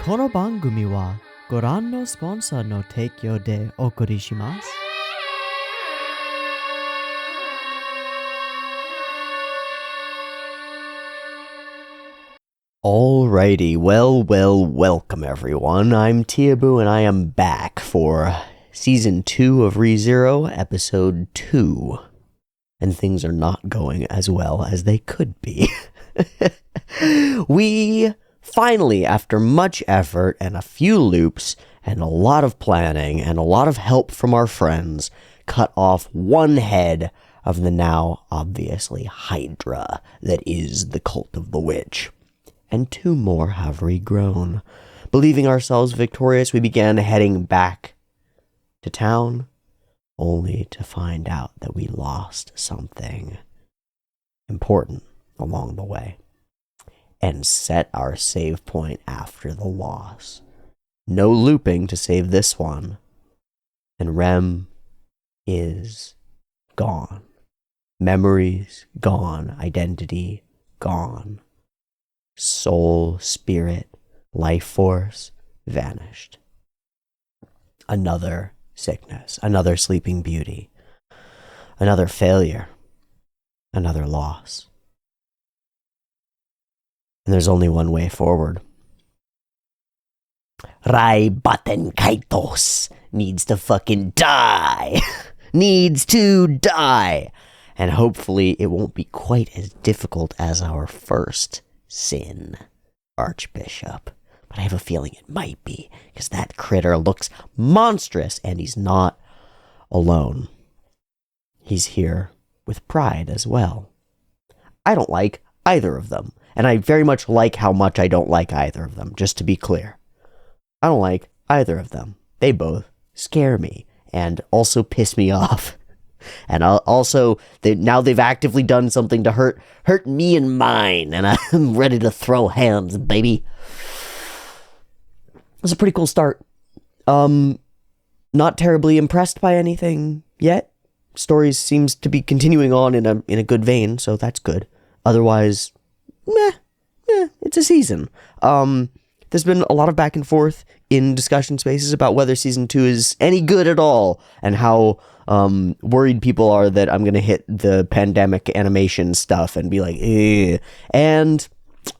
この番組はご覧のスポンサーの提供でお送りします。Alrighty, welcome everyone. I'm Teeaboo and I am back for Season 2 of ReZero, Episode 2. And things are not going as well as they could be. We finally, after much effort and a few loops and a lot of planning and a lot of help from our friends, cut off one head of the now obviously Hydra that is the Cult of the Witch. And two more have regrown. Believing ourselves victorious, we began heading back to town, only to find out that we lost something important along the way, and set our save point after the loss. No looping to save this one, and Rem is gone. Memories gone, identity gone. Soul, spirit, life force vanished. Another sickness, another sleeping beauty, another failure, another loss. And there's only one way forward. Rai Baten Kaitos needs to fucking die. Needs to die. And hopefully it won't be quite as difficult as our first sin, Archbishop. But I have a feeling it might be, because that critter looks monstrous, and he's not alone. He's here with pride as well. I don't like either of them, and I very much like how much I don't like either of them, just to be clear. I don't like either of them. They both scare me, and also piss me off. And also, now they've actively done something to hurt me and mine, and I'm ready to throw hands, baby. It was a pretty cool start. Not terribly impressed by anything yet. Story seems to be continuing on in a good vein, so that's good. Otherwise, it's a season. There's been a lot of back and forth in discussion spaces about whether Season 2 is any good at all, and how worried people are that I'm going to hit the pandemic animation stuff and be like, eh. And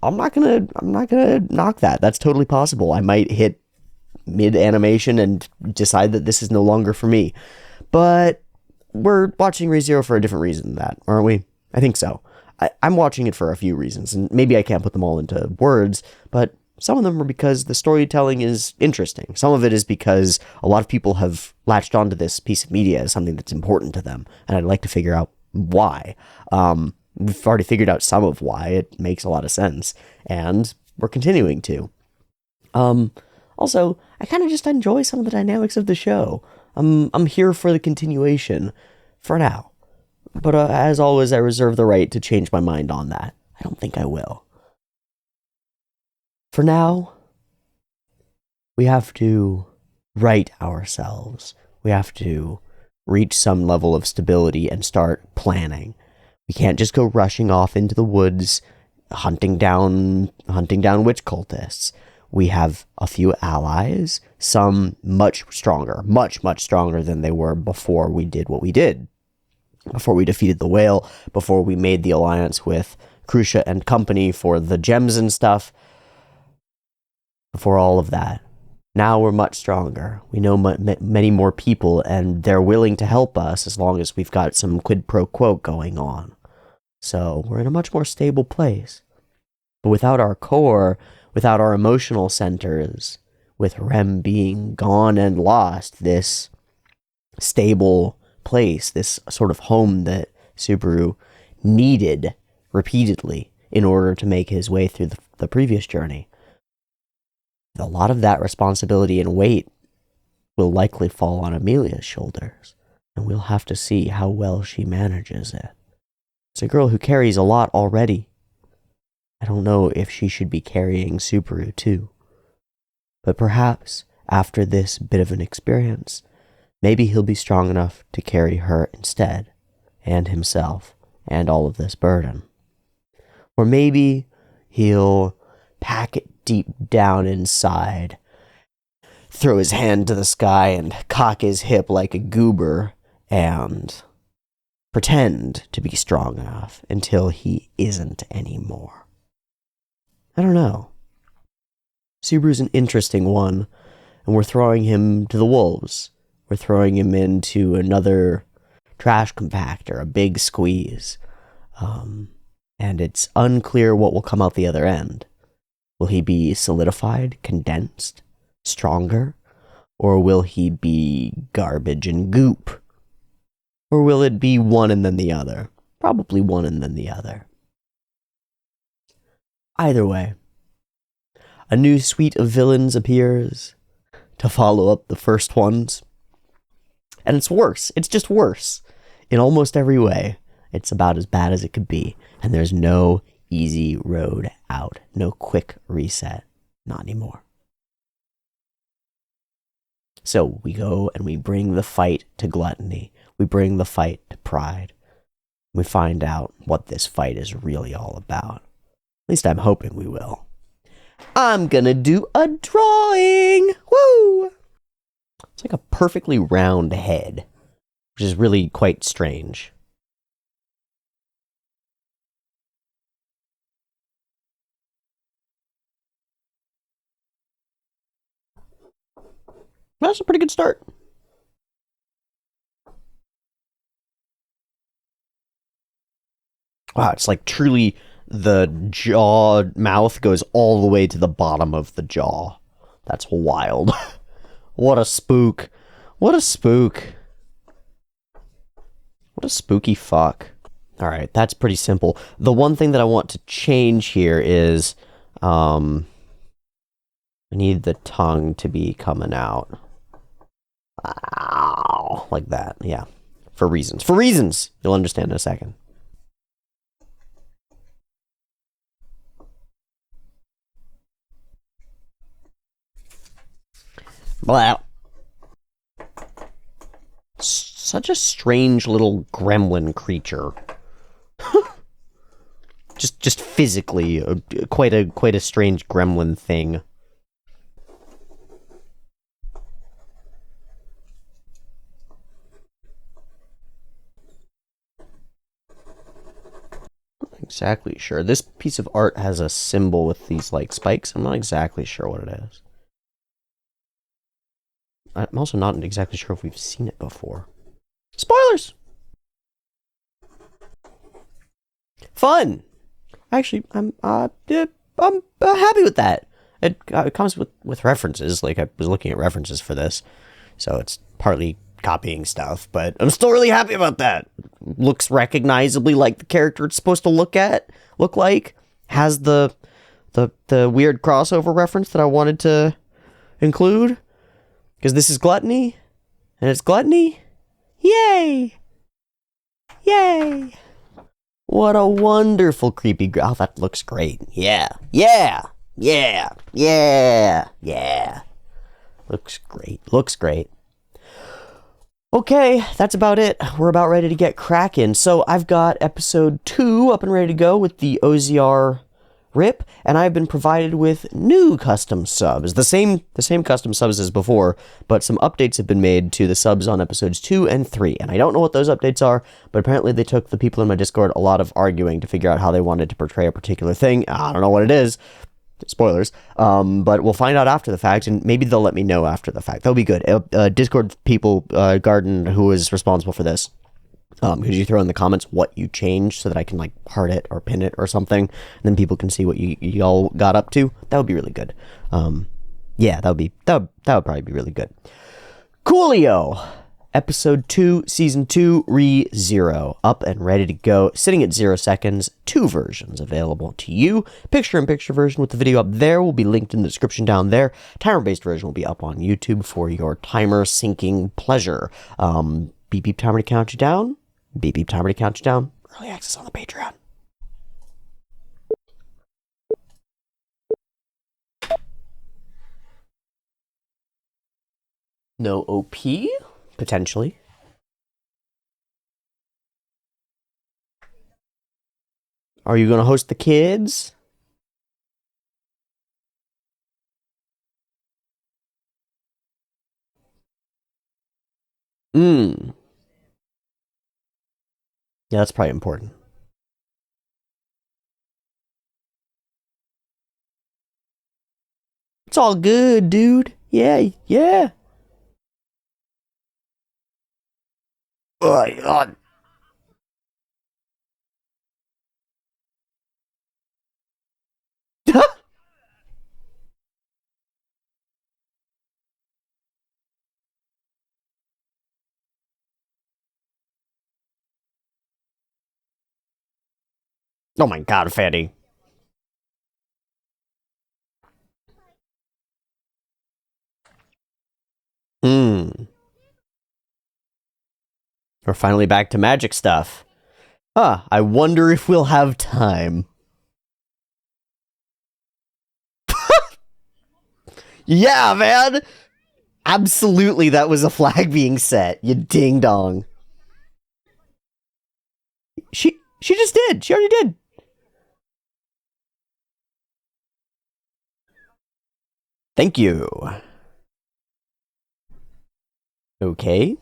I'm not going to knock that. That's totally possible. I might hit mid animation and decide that this is no longer for me. But we're watching ReZero for a different reason than that, aren't we? I think so. I'm watching it for a few reasons, and maybe I can't put them all into words, but some of them are because the storytelling is interesting. Some of it is because a lot of people have latched onto this piece of media as something that's important to them, and I'd like to figure out why. We've already figured out some of why. It makes a lot of sense, and we're continuing to. Also, I kind of just enjoy some of the dynamics of the show. I'm here for the continuation, for now. But as always, I reserve the right to change my mind on that. I don't think I will. For now, we have to right ourselves. We have to reach some level of stability and start planning. We can't just go rushing off into the woods, hunting down witch cultists. We have a few allies, some much stronger, much stronger than they were before we did what we did. Before we defeated the whale, before we made the alliance with Crucia and company for the gems and stuff. Before all of that. Now we're much stronger. We know many more people, and they're willing to help us as long as we've got some quid pro quo going on. So we're in a much more stable place. But without our core, without our emotional centers, with Rem being gone and lost, this stable place, this sort of home that Subaru needed repeatedly in order to make his way through the previous journey, a lot of that responsibility and weight will likely fall on Amelia's shoulders, and we'll have to see how well she manages it. It's a girl who carries a lot already. I don't know if she should be carrying Subaru too. But perhaps, after this bit of an experience, maybe he'll be strong enough to carry her instead, and himself, and all of this burden. Or maybe he'll pack it deep down inside, throw his hand to the sky and cock his hip like a goober, and pretend to be strong enough until he isn't anymore. I don't know. Subaru's an interesting one, and we're throwing him to the wolves. We're throwing him into another trash compactor, a big squeeze. And it's unclear what will come out the other end. Will he be solidified, condensed, stronger? Or will he be garbage and goop? Or will it be one and then the other? Probably one and then the other. Either way, a new suite of villains appears to follow up the first ones. And it's worse. It's just worse. In almost every way, it's about as bad as it could be. And there's no easy road out. No quick reset. Not anymore. So we go and we bring the fight to gluttony. We bring the fight to pride. We find out what this fight is really all about. At least I'm hoping we will. I'm gonna do a drawing! Woo! It's like a perfectly round head, which is really quite strange. That's a pretty good start. Wow, it's like truly the mouth goes all the way to the bottom of the jaw. That's wild. What a spook. What a spook. What a spooky fuck. Alright, that's pretty simple. The one thing that I want to change here is, I need the tongue to be coming out. Ow, like that, yeah. For reasons. For reasons! You'll understand in a second. Blah. Such a strange little gremlin creature. just physically, quite a strange gremlin thing. Not exactly sure. This piece of art has a symbol with these like spikes. I'm not exactly sure what it is. I'm also not exactly sure if we've seen it before. Spoilers! Fun! Actually, I'm happy with that. It comes with references. Like, I was looking at references for this, so it's partly copying stuff, but I'm still really happy about that. Looks recognizably like the character it's supposed to look like. Has the weird crossover reference that I wanted to include. Because this is gluttony, and it's gluttony. Yay! Yay! What a wonderful creepy... Oh, that looks great. Yeah. Yeah! Yeah! Yeah! Yeah! Looks great. Looks great. Okay, that's about it. We're about ready to get cracking. So I've got episode 2 up and ready to go with the OZR rip, and I've been provided with new custom subs. The same custom subs as before, but some updates have been made to the subs on episodes 2 and 3, and I don't know what those updates are, but apparently they took the people in my Discord a lot of arguing to figure out how they wanted to portray a particular thing. I don't know what it is. Spoilers. But we'll find out after the fact, and maybe they'll let me know after the fact. That'll be good. Discord people, Garden, who is responsible for this, could you throw in the comments what you changed so that I can like heart it or pin it or something, and then people can see what you all got up to? That would be really good. Yeah, that would probably be really good. Coolio. Episode 2, Season 2, Re-Zero. Up and ready to go. Sitting at 0 seconds. 2 versions available to you. Picture-in-picture version with the video up there will be linked in the description down there. Timer-based version will be up on YouTube for your timer syncing pleasure. Beep beep timer to count you down. Beep beep timer to count you down. Early access on the Patreon. No OP? Potentially. Are you going to host the kids? Mm. Yeah, that's probably important. It's all good, dude. Yeah, yeah. Oh, oh my god, Fatty. Hmm. We're finally back to magic stuff. Huh, I wonder if we'll have time. Yeah, man! Absolutely, that was a flag being set, you ding dong. She just did. She already did. Thank you. Okay.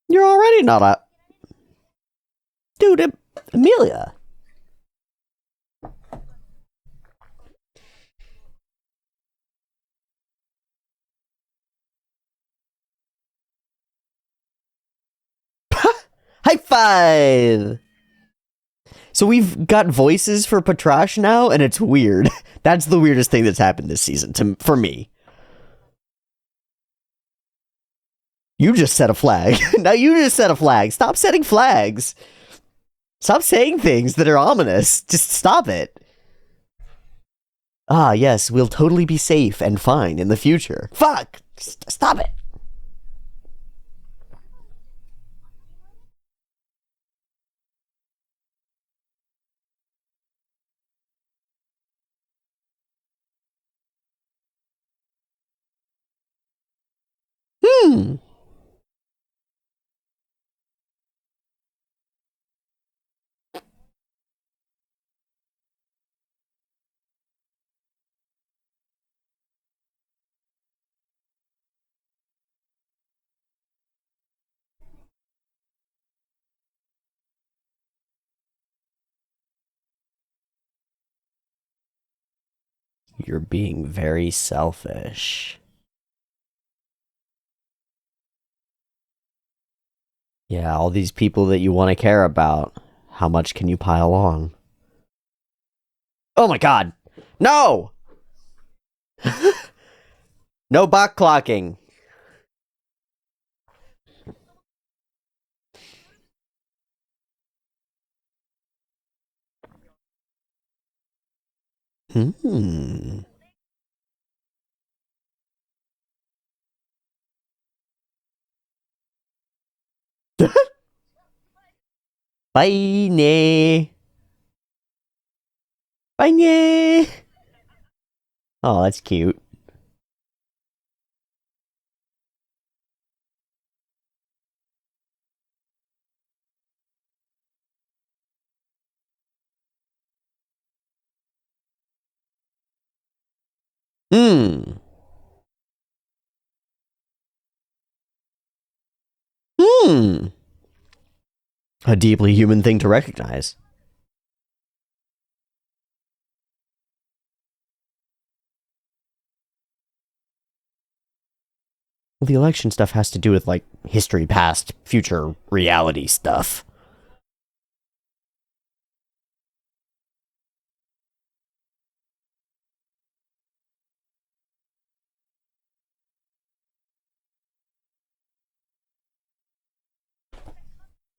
You're already not a... Dude, Amelia. High five! So we've got voices for Patrash now, and it's weird. That's the weirdest thing that's happened this season for me. You just set a flag. Now you just set a flag. Stop setting flags. Stop saying things that are ominous. Just stop it. Ah, yes, we'll totally be safe and fine in the future. Fuck! Stop it. Hmm. You're being very selfish. Yeah, all these people that you want to care about. How much can you pile on? Oh my god! No! No bot clocking. Hmm. Bye, nay. Bye, nay. Oh, that's cute. Hmm. Hmm. A deeply human thing to recognize. Well, the election stuff has to do with, like, history, past, future, reality stuff.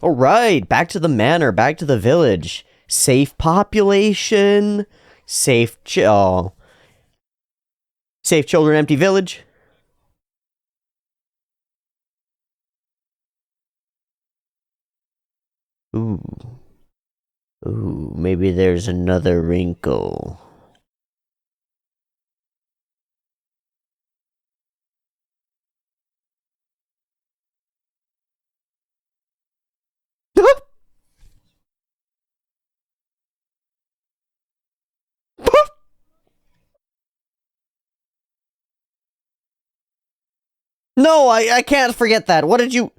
All right, back to the manor, back to the village. Safe population, oh, safe children, empty village. Ooh, ooh, maybe there's another wrinkle. No, I can't forget that. What did you...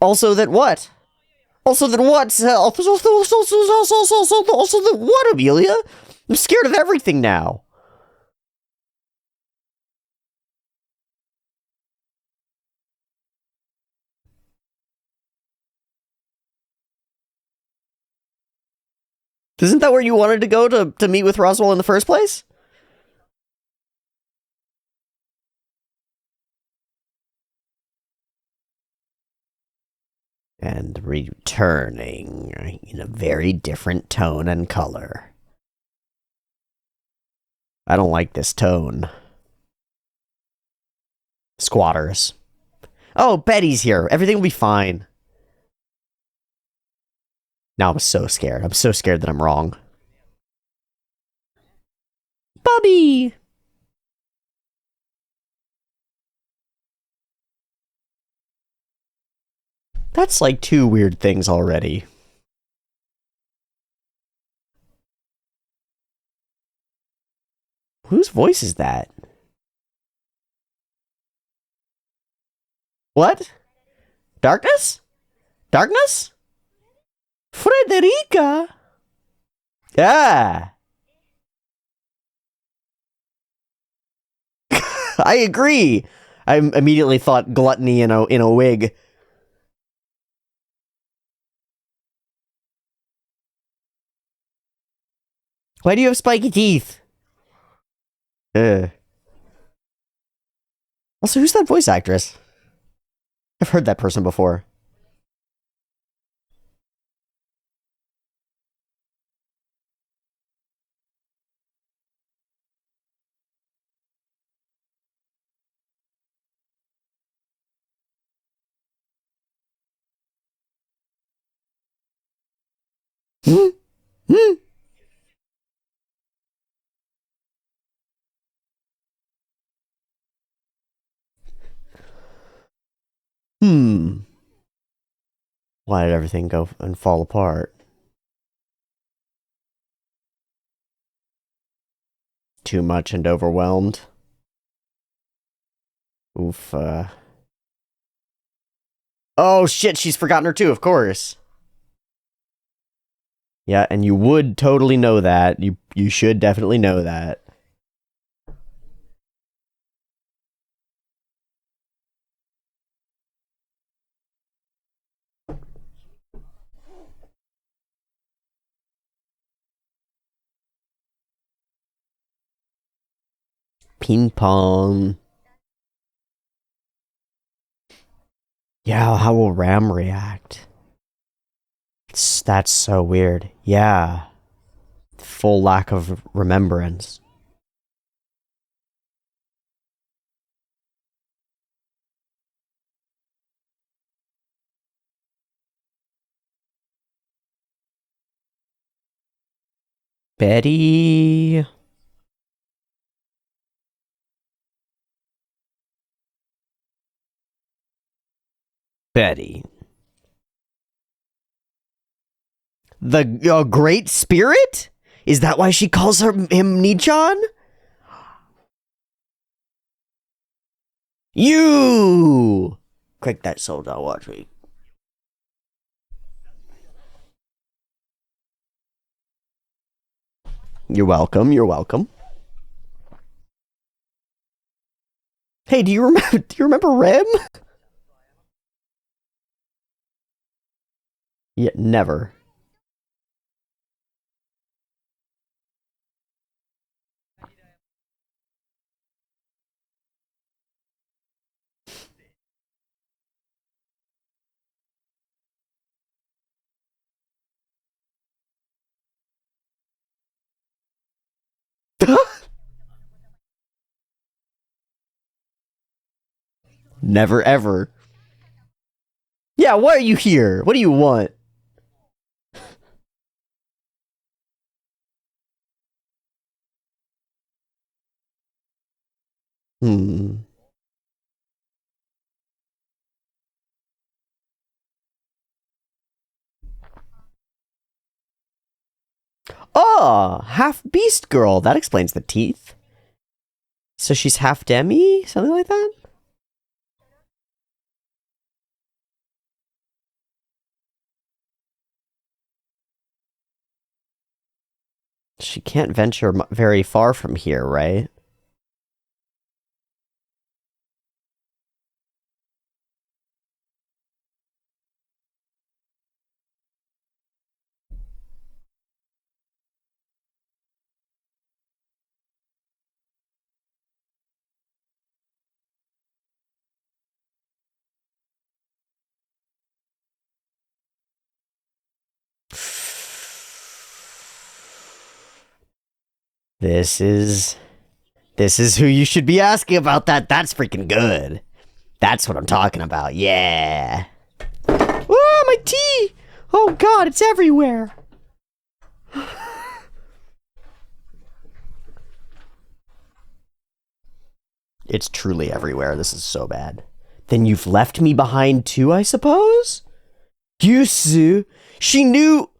Also that what? Also that what? Also that what, Amelia? I'm scared of everything now. Isn't that where you wanted to go to meet with Roswell in the first place? And returning in a very different tone and color. I don't like this tone. Squatters. Oh, Betty's here. Everything will be fine. Now I'm so scared. I'm so scared that I'm wrong. Bubby! That's like two weird things already. Whose voice is that? What? Darkness? Darkness? Frederica? Yeah. I agree. I immediately thought gluttony in a wig. Why do you have spiky teeth? Ugh. Also, who's that voice actress? I've heard that person before. Hmm? Hmm? Hmm. Why did everything go and fall apart? Too much and overwhelmed. Oof. Oh shit, she's forgotten her too, of course. Yeah, and you would totally know that. You should definitely know that. Ping pong. Yeah, how will Ram react? That's so weird. Yeah. Full lack of remembrance. Betty. Betty. The Great Spirit? Is that why she calls him Nichan? You! Click that sold out watch me. You're welcome, you're welcome. Hey, do you remember Rem? Yeah, never. Never ever. Yeah, why are you here? What do you want? Hmm. Oh, half beast girl. That explains the teeth. So she's half demi? Something like that? She can't venture very far from here, right? This is who you should be asking about that. That's freaking good. That's what I'm talking about. Yeah. Oh, my tea! Oh god, it's everywhere. It's truly everywhere. This is so bad. Then you've left me behind too, I suppose? Yusu, she knew.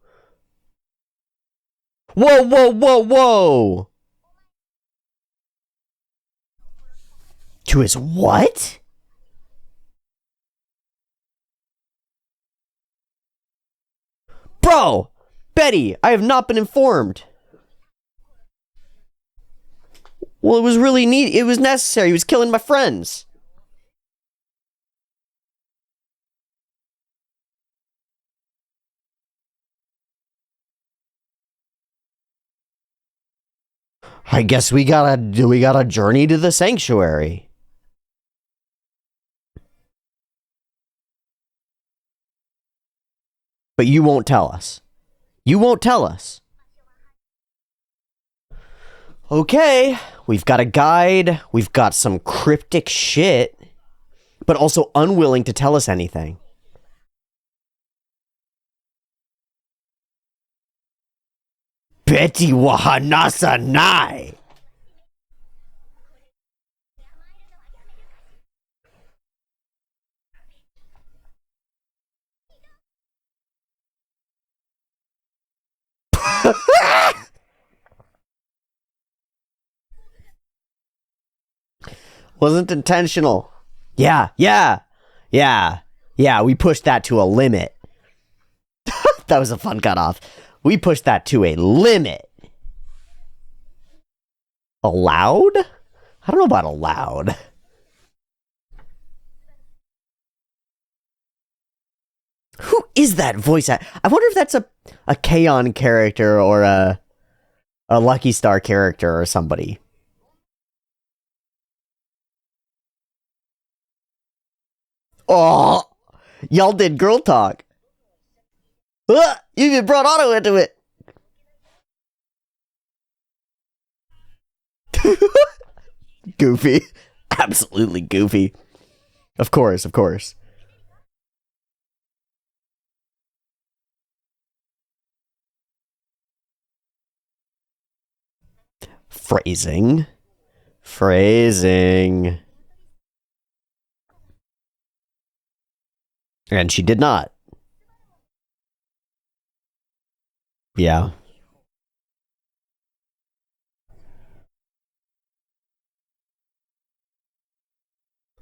Whoa, whoa, whoa, whoa! To his what? Bro! Betty, I have not been informed. Well, it was really neat. It was necessary. He was killing my friends. I guess we gotta journey to the sanctuary. But you won't tell us. You won't tell us. Okay, we've got a guide. We've got some cryptic shit, but also unwilling to tell us anything. Betty Wahanasa Nai. Wasn't intentional. Yeah, yeah, yeah, yeah. We pushed that to a limit. That was a fun cutoff. We pushed that to a limit. Allowed? I don't know about allowed. Who is that voice act? I wonder if that's a K-On character or a Lucky Star character or somebody. Oh, y'all did girl talk. You even brought Otto into it. Goofy. Absolutely goofy. Of course, of course. Phrasing. Phrasing. And she did not. Yeah.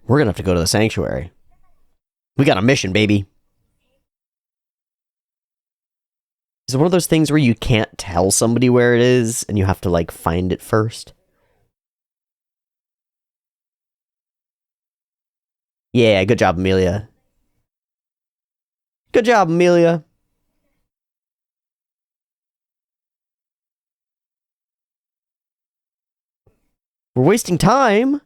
We're gonna have to go to the sanctuary. We got a mission, baby. Is it one of those things where you can't tell somebody where it is and you have to, like, find it first? Yeah, good job, Amelia. Good job, Amelia. We're wasting time.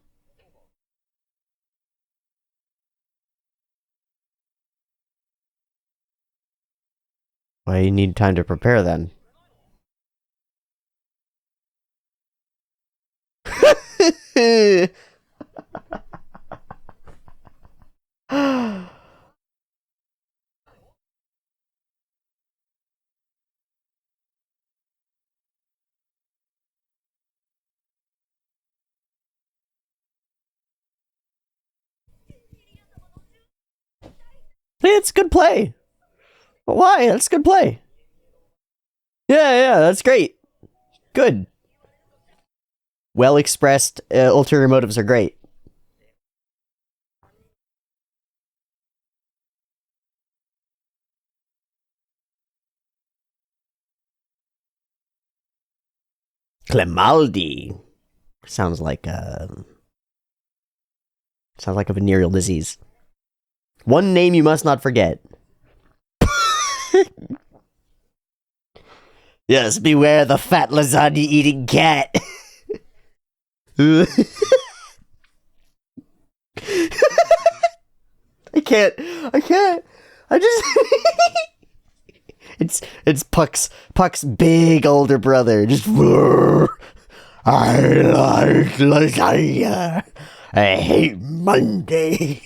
Why you need time to prepare then? It's good play. Why? That's good play. Yeah, that's great. Good. Well expressed ulterior motives are great. Clemaldi. Sounds like a venereal disease. One name you must not forget. Yes, beware the fat lasagna eating cat. I can't. I just. it's Puck's big older brother. Just. I like lasagna. I hate Monday.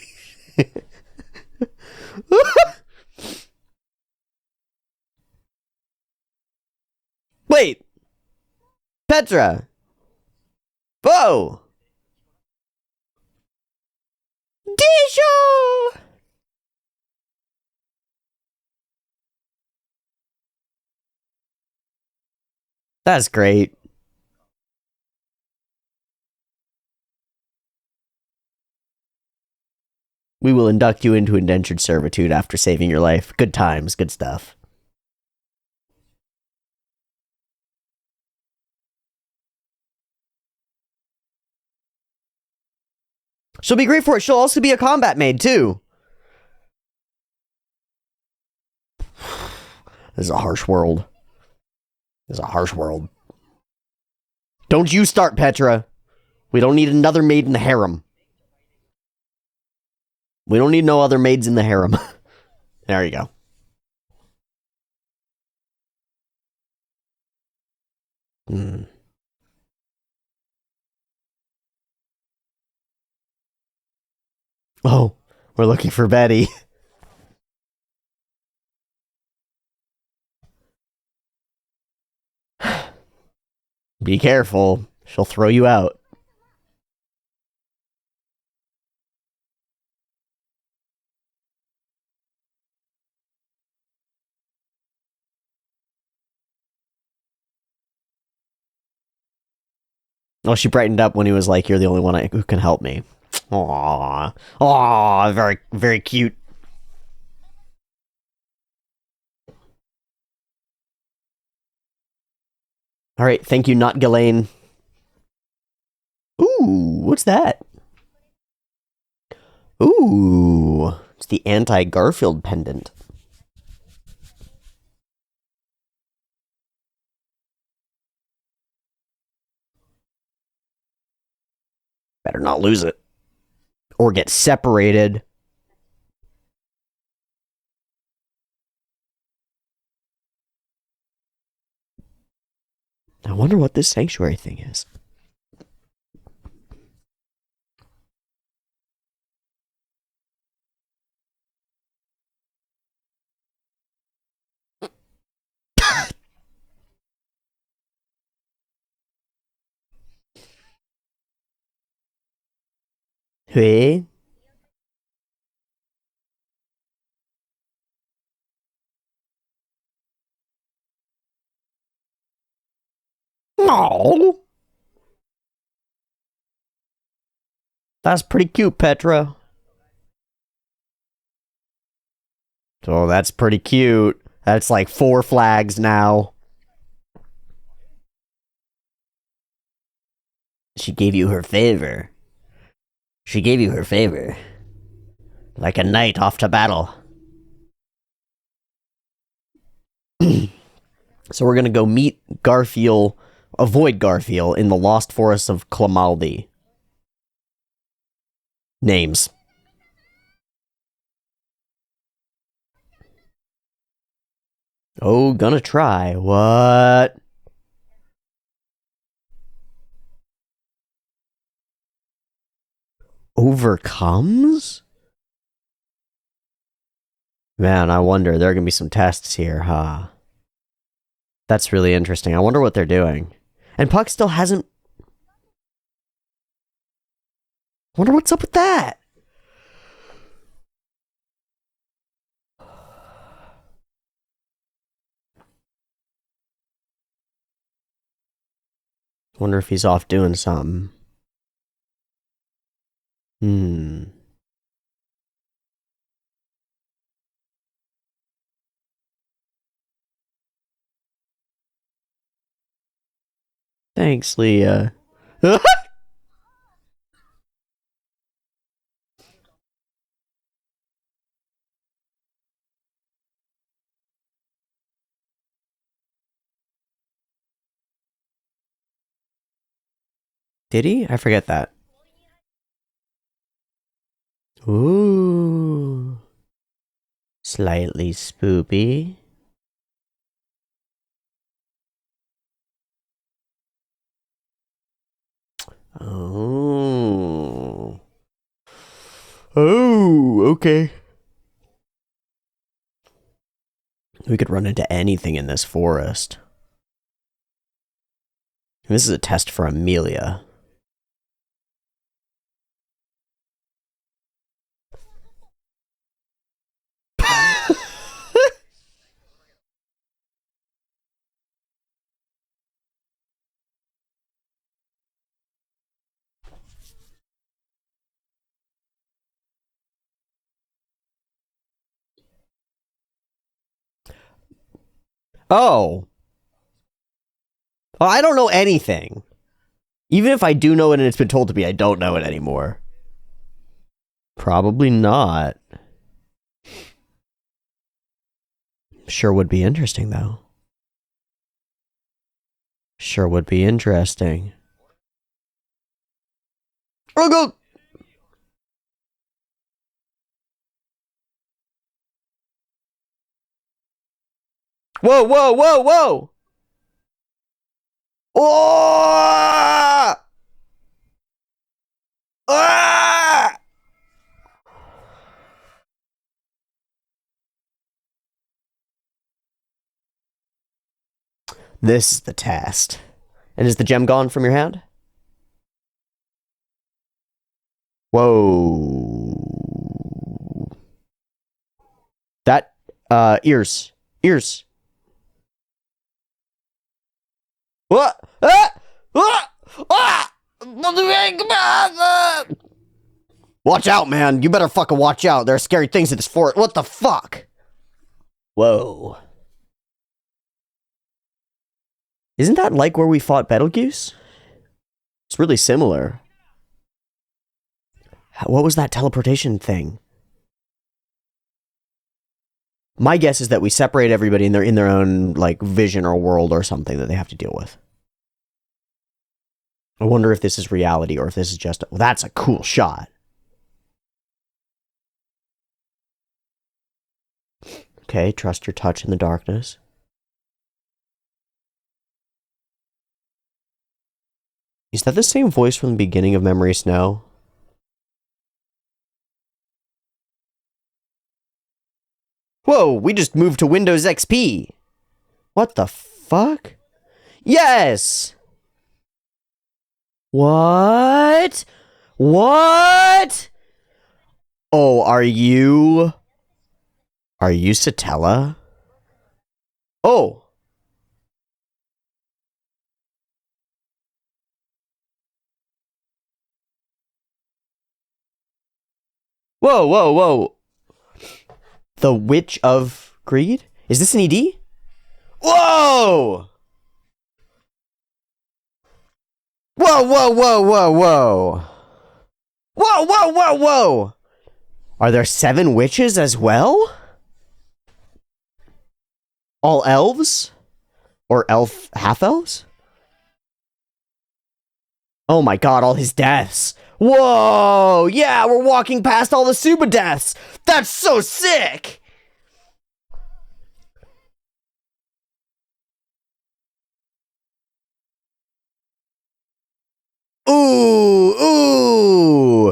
Wait, Petra. Bo. Disho. That's great. We will induct you into indentured servitude after saving your life. Good times, good stuff. She'll be great for it. She'll also be a combat maid, too. This is a harsh world. Don't you start, Petra. We don't need another maid in the harem. We don't need no other maids in the harem. There you go. Oh, we're looking for Betty. Be careful. She'll throw you out. Oh, she brightened up when he was like, "You're the only one who can help me." Aww. Aww, very, very cute. Alright, thank you, not Ghislaine. Ooh, what's that? Ooh, it's the anti-Garfield pendant. Better not lose it. Or get separated. I wonder what this sanctuary thing is. Hey? Oh, that's pretty cute, Petra. Oh, that's pretty cute. That's like 4 flags now. She gave you her favor. Like a knight off to battle. So we're gonna go meet avoid Garfield in the Lost Forest of Clemaldi. Names. Oh, gonna try. What? Overcomes? Man, I wonder. There are gonna be some tests here, huh? That's really interesting. I wonder what they're doing. And Puck still hasn't... Wonder what's up with that? Wonder if he's off doing something. They Thanks, Leah. Did he? I forget that. Ooh. Slightly spoopy. Oh. Oh, okay. We could run into anything in this forest. This is a test for Amelia. Oh. Well, I don't know anything. Even if I do know it and it's been told to me, I don't know it anymore. Probably not. Sure would be interesting, though. Sure would be interesting. Oh, go! Whoa, whoa, whoa, whoa! Oh! Ah! This is the test. And is the gem gone from your hand? Whoa. That, ears. Ears. What? Ah! Ah! Ah! Watch out, man. You better fucking watch out. There are scary things in this fort. What the fuck? Whoa. Isn't that like where we fought Betelgeuse? It's really similar. What was that teleportation thing? My guess is that we separate everybody and they're in their own, like, vision or world or something that they have to deal with. I wonder if this is reality or if this is just... Well, that's a cool shot. Okay, trust your touch in the darkness. Is that the same voice from the beginning of Memory Snow? Whoa, we just moved to Windows XP. What the fuck? Yes! What? What? Oh, are you Satella? Oh. Whoa, whoa, whoa. The Witch of Greed? Is this an ED? Whoa! Whoa, whoa, whoa, whoa, whoa. Whoa, whoa, whoa, whoa! Are there 7 witches as well? All elves? Or half-elves? Oh my god, all his deaths. Whoa! Yeah, we're walking past all the Suba deaths! That's so sick! Ooh, ooh!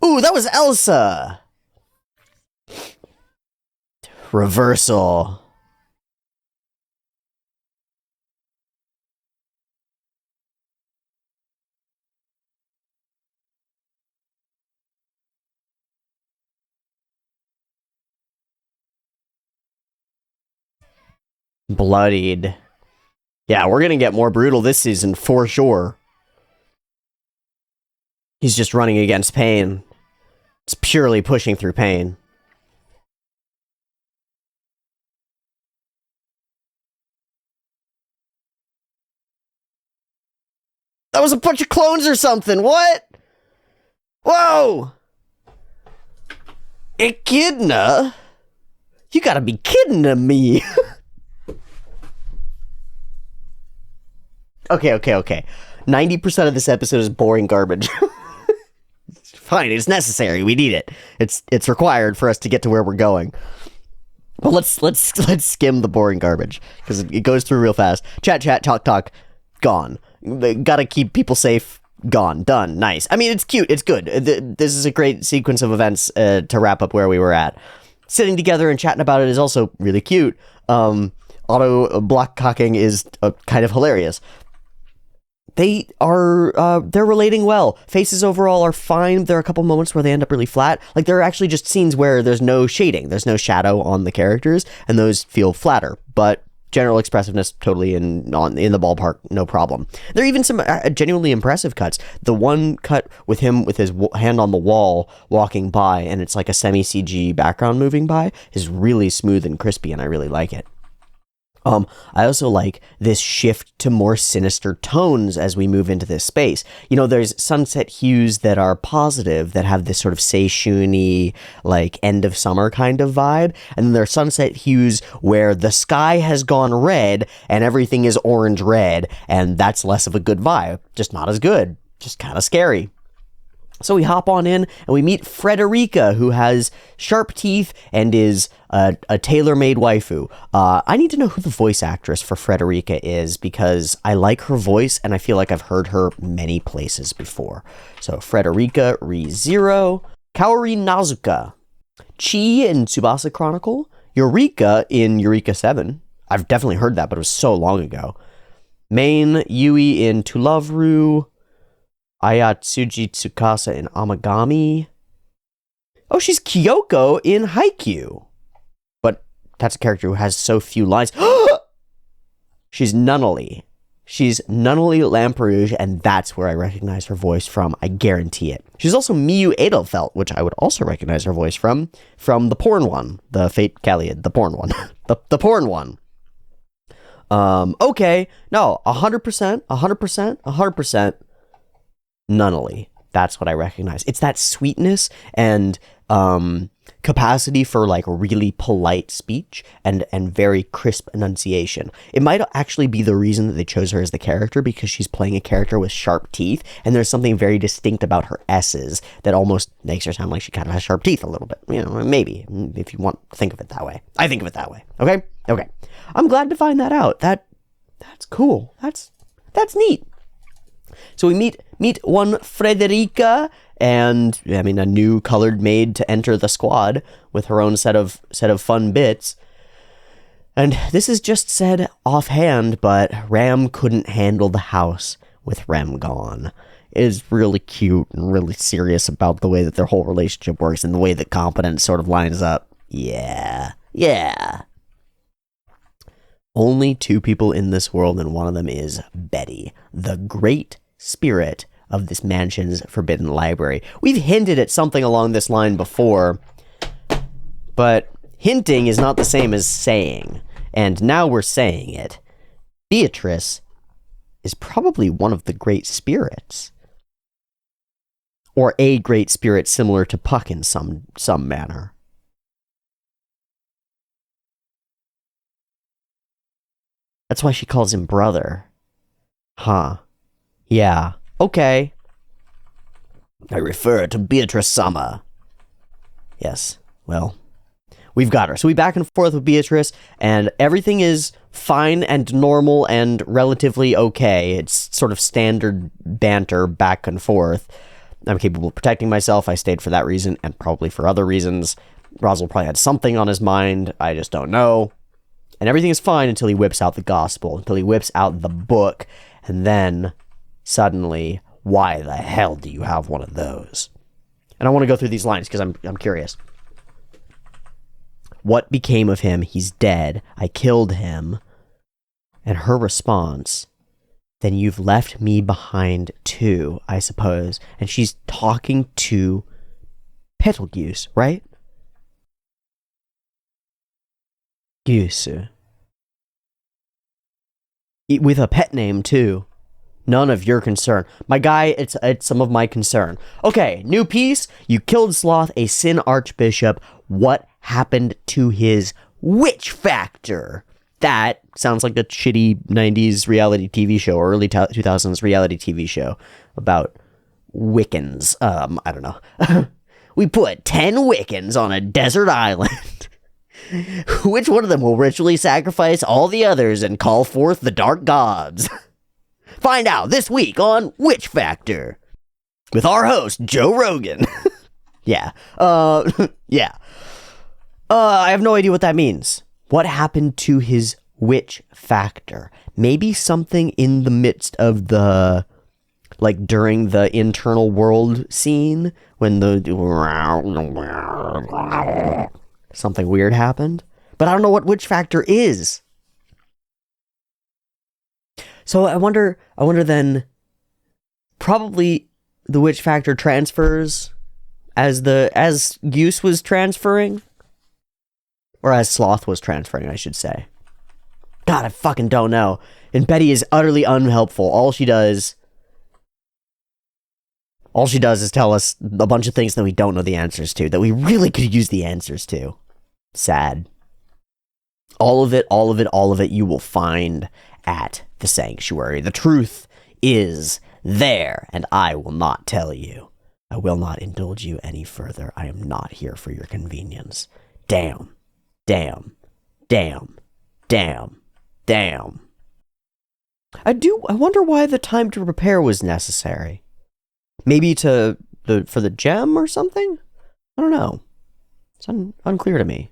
Ooh, that was Elsa! Reversal. Bloodied. Yeah, we're gonna get more brutal this season, for sure. He's just running against pain. It's purely pushing through pain. That was a bunch of clones or something. What? Whoa! Echidna? You gotta be kidding me. Okay. 90% of this episode is boring garbage. Fine, it's necessary. We need it. It's required for us to get to where we're going. But let's skim the boring garbage because it goes through real fast. Chat, talk, gone. Gotta keep people safe. Gone. Done. Nice. I mean, it's cute. It's good. This is a great sequence of events to wrap up where we were at. Sitting together and chatting about it is also really cute. Auto block cocking is kind of hilarious. They're relating well. Faces overall are fine. There are a couple moments where they end up really flat. Like, there are actually just scenes where there's no shading. There's no shadow on the characters, and those feel flatter. But general expressiveness, totally in the ballpark, no problem. There are even some genuinely impressive cuts. The one cut with him with his hand on the wall walking by, and it's like a semi-CG background moving by, is really smooth and crispy, and I really like it. I also like this shift to more sinister tones as we move into this space. You know, there's sunset hues that are positive, that have this sort of Seishun-y, like, end of summer kind of vibe, and then there are sunset hues where the sky has gone red and everything is orange-red, and that's less of a good vibe. Just not as good. Just kind of scary. So we hop on in and we meet Frederica, who has sharp teeth and is a tailor-made waifu. I need to know who the voice actress for Frederica is because I like her voice and I feel like I've heard her many places before. So Frederica ReZero, Kaori Nazuka, Chi in Tsubasa Chronicle, Eureka in Eureka 7. I've definitely heard that, but it was so long ago. Main Yui in To Love Ru, Ayatsuji Tsukasa in Amagami. Oh, she's Kyoko in Haikyuu. But that's a character who has so few lines. She's Nunnally. She's Nunnally Lamperouge, and that's where I recognize her voice from. I guarantee it. She's also Miyu Edelfelt, which I would also recognize her voice from the porn one. The Fate Kaliad, the porn one. the porn one. Okay. No, 100%. Nunnally. That's what I recognize. It's that sweetness and capacity for like really polite speech and very crisp enunciation. It might actually be the reason that they chose her as the character, because she's playing a character with sharp teeth, and there's something very distinct about her S's that almost makes her sound like she kind of has sharp teeth a little bit. You know, maybe, if you want to think of it that way. I think of it that way. Okay? I'm glad to find that out. That's cool. That's neat. So we meet one Frederica, and I mean a new colored maid to enter the squad with her own set of fun bits. And this is just said offhand, but Ram couldn't handle the house with Rem gone. It is really cute and really serious about the way that their whole relationship works and the way that competence sort of lines up. Yeah. Only two people in this world, and one of them is Betty, the great spirit of this mansion's forbidden library. We've hinted at something along this line before, but hinting is not the same as saying, and now we're saying it. Beatrice is probably one of the great spirits, or a great spirit similar to Puck in some manner. That's why she calls him brother. Huh. Yeah. Okay. I refer to Beatrice Summer. Yes. Well, we've got her. So we back and forth with Beatrice, and everything is fine and normal and relatively okay. It's sort of standard banter back and forth. I'm capable of protecting myself. I stayed for that reason, and probably for other reasons. Rosal probably had something on his mind. I just don't know. And everything is fine until he whips out the gospel, until he whips out the book, and then, suddenly, why the hell do you have one of those? And I want to go through these lines, because I'm curious. What became of him? He's dead. I killed him. And her response, then you've left me behind too, I suppose. And she's talking to Betelgeuse, right? Goose. With a pet name, too. None of your concern. My guy, it's some of my concern. Okay, new piece. You killed Sloth, a Sin Archbishop. What happened to his witch factor? That sounds like a shitty 90s reality TV show or early 2000s reality TV show about Wiccans. I don't know. We put 10 Wiccans on a desert island. Which one of them will ritually sacrifice all the others and call forth the dark gods? Find out this week on Witch Factor with our host, Joe Rogan. Yeah. Yeah. I have no idea what that means. What happened to his witch factor? Maybe something in the midst of the, like, during the internal world scene when something weird happened. But I don't know what witch factor is. So I wonder then, probably the witch factor transfers as Goose was transferring, or as Sloth was transferring, I should say. God, I fucking don't know. And Betty is utterly unhelpful. All she does is tell us a bunch of things that we don't know the answers to, that we really could use the answers to. Sad. All of it you will find at the sanctuary. The truth is there, and I will not tell you. I will not indulge you any further. I am not here for your convenience. Damn. Damn. Damn. Damn. Damn. I wonder why the time to prepare was necessary. Maybe for the gem or something? I don't know. It's unclear to me.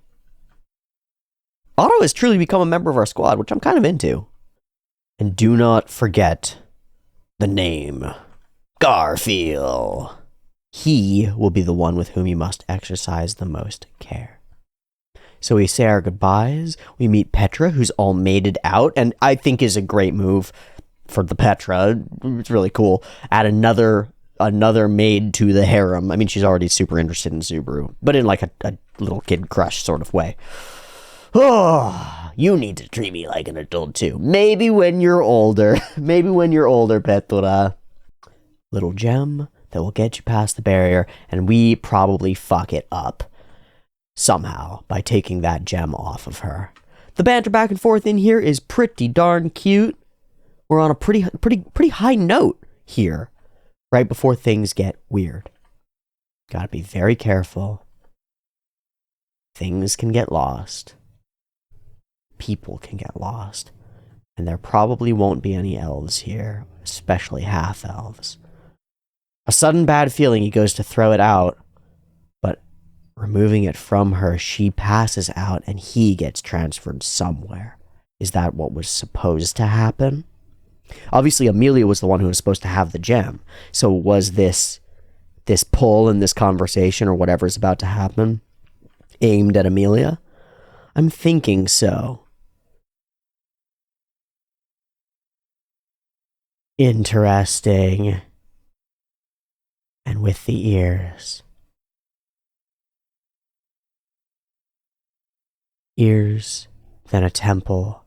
Otto has truly become a member of our squad, which I'm kind of into. And do not forget the name Garfield. He will be the one with whom you must exercise the most care. So we say our goodbyes. We meet Petra, who's all mated out, and I think is a great move for the Petra. It's really cool. Add another maid to the harem. I mean, she's already super interested in Subaru, but in like a little kid crush sort of way. Oh, you need to treat me like an adult too. Maybe when you're older. Maybe when you're older, Petra. Little gem that will get you past the barrier, and we probably fuck it up somehow by taking that gem off of her. The banter back and forth in here is pretty darn cute. We're on a pretty high note here, right before things get weird. Gotta be very careful. Things can get lost. People can get lost. And there probably won't be any elves here, especially half-elves. A sudden bad feeling, he goes to throw it out, but removing it from her, she passes out and he gets transferred somewhere. Is that what was supposed to happen? Obviously, Amelia was the one who was supposed to have the gem. So was this pull in this conversation or whatever's about to happen aimed at Amelia? I'm thinking so. Interesting. And with the ears. Ears, then a temple,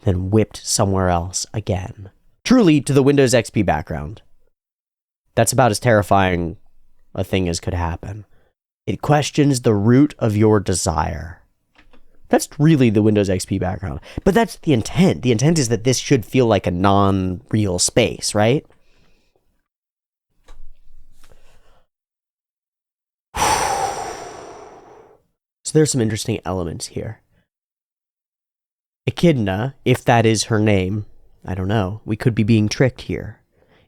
then whipped somewhere else again. Truly to the Windows XP background. That's about as terrifying a thing as could happen. It questions the root of your desire. That's really the Windows XP background. But that's the intent. The intent is that this should feel like a non-real space, right? So there's some interesting elements here. Echidna, if that is her name, I don't know, we could be being tricked here,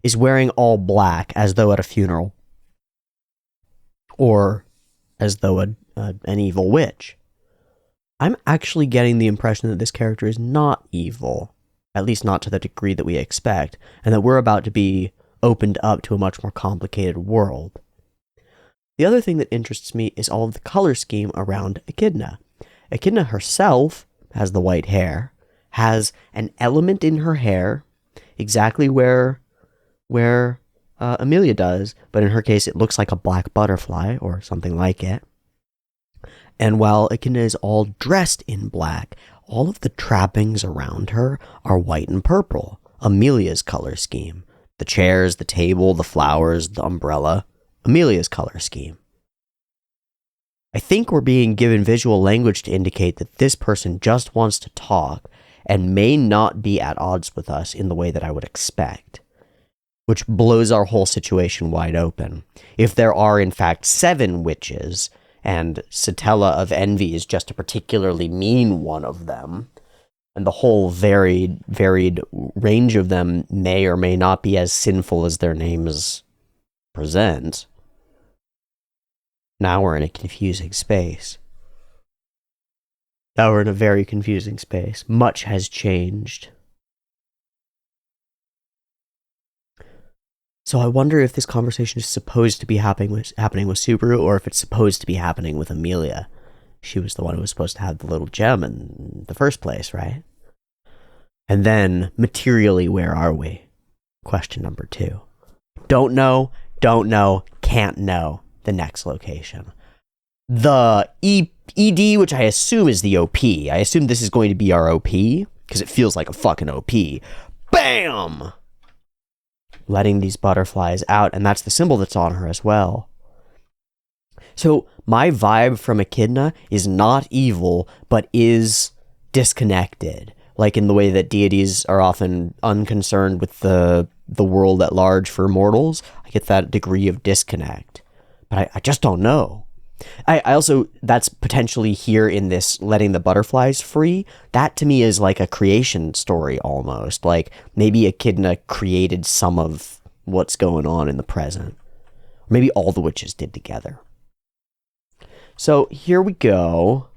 is wearing all black as though at a funeral. Or as though an evil witch. I'm actually getting the impression that this character is not evil, at least not to the degree that we expect, and that we're about to be opened up to a much more complicated world. The other thing that interests me is all of the color scheme around Echidna. Echidna herself has the white hair, has an element in her hair, exactly where Amelia does, but in her case it looks like a black butterfly, or something like it. And while Echidna is all dressed in black, all of the trappings around her are white and purple, Amelia's color scheme. The chairs, the table, the flowers, the umbrella. Amelia's color scheme. I think we're being given visual language to indicate that this person just wants to talk and may not be at odds with us in the way that I would expect, which blows our whole situation wide open. If there are, in fact, 7 witches, and Satella of Envy is just a particularly mean one of them, and the whole varied range of them may or may not be as sinful as their names present, now we're in a confusing space. Now we're in a very confusing space. Much has changed. So I wonder if this conversation is supposed to be happening with Subaru, or if it's supposed to be happening with Amelia. She was the one who was supposed to have the little gem in the first place, right? And then, materially, where are we? Question number 2. Don't know, can't know the next location. The ED, which I assume is the OP. I assume this is going to be our OP, because it feels like a fucking OP. BAM! Letting these butterflies out, and that's the symbol that's on her as well. So my vibe from Echidna is not evil, but is disconnected. Like in the way that deities are often unconcerned with the world at large for mortals, I get that degree of disconnect. But I just don't know. I also, that's potentially here in this letting the butterflies free. That to me is like a creation story almost. Like maybe Echidna created some of what's going on in the present. Or maybe all the witches did together. So here we go.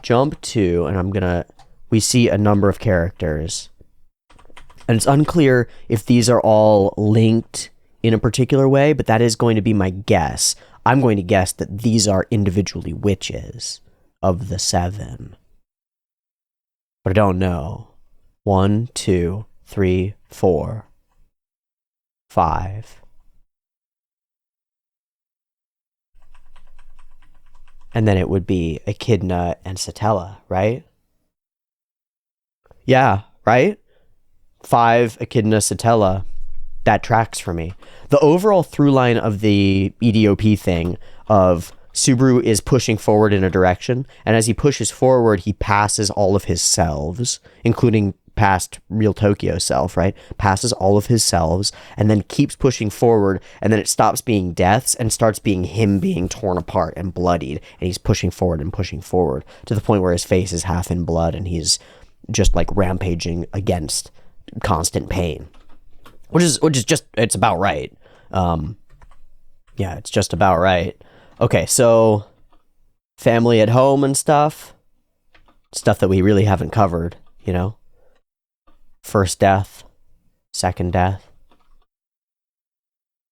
Jump to, and we see a number of characters. And it's unclear if these are all linked in a particular way, but that is going to be my guess. I'm going to guess that these are individually witches of the 7. But I don't know. 1, 2, 3, 4, 5. And then it would be Echidna and Satella, right? Yeah, right? 5, Echidna, Satella. That tracks for me. The overall through line of the EDOP thing of Subaru is pushing forward in a direction, and as he pushes forward, he passes all of his selves, including past Real Tokyo self, right? Passes all of his selves, and then keeps pushing forward, and then it stops being deaths and starts being him being torn apart and bloodied, and he's pushing forward to the point where his face is half in blood, and he's just like rampaging against constant pain. Which is just, it's about right. Yeah, it's just about right. Okay, so family at home and stuff that we really haven't covered, you know? First death, second death,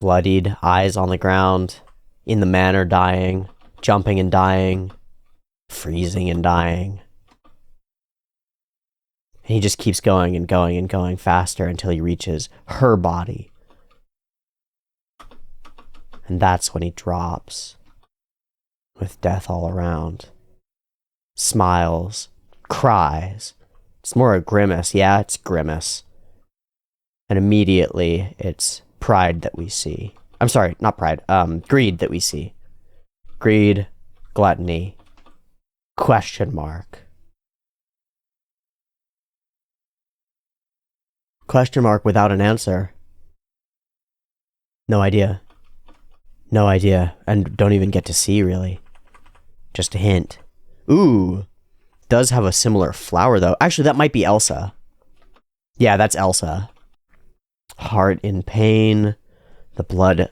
bloodied, eyes on the ground, in the manor dying, jumping and dying, freezing and dying. And he just keeps going and going and going faster until he reaches her body. And that's when he drops, with death all around. Smiles, cries. It's more a grimace. Yeah, it's grimace. And immediately, it's pride that we see. I'm sorry, not pride. Greed that we see. Greed, gluttony, question mark. Question mark without an answer. No idea. No idea. And don't even get to see, really. Just a hint. Ooh. Does have a similar flower, though. Actually, that might be Elsa. Yeah, that's Elsa. Heart in pain. The blood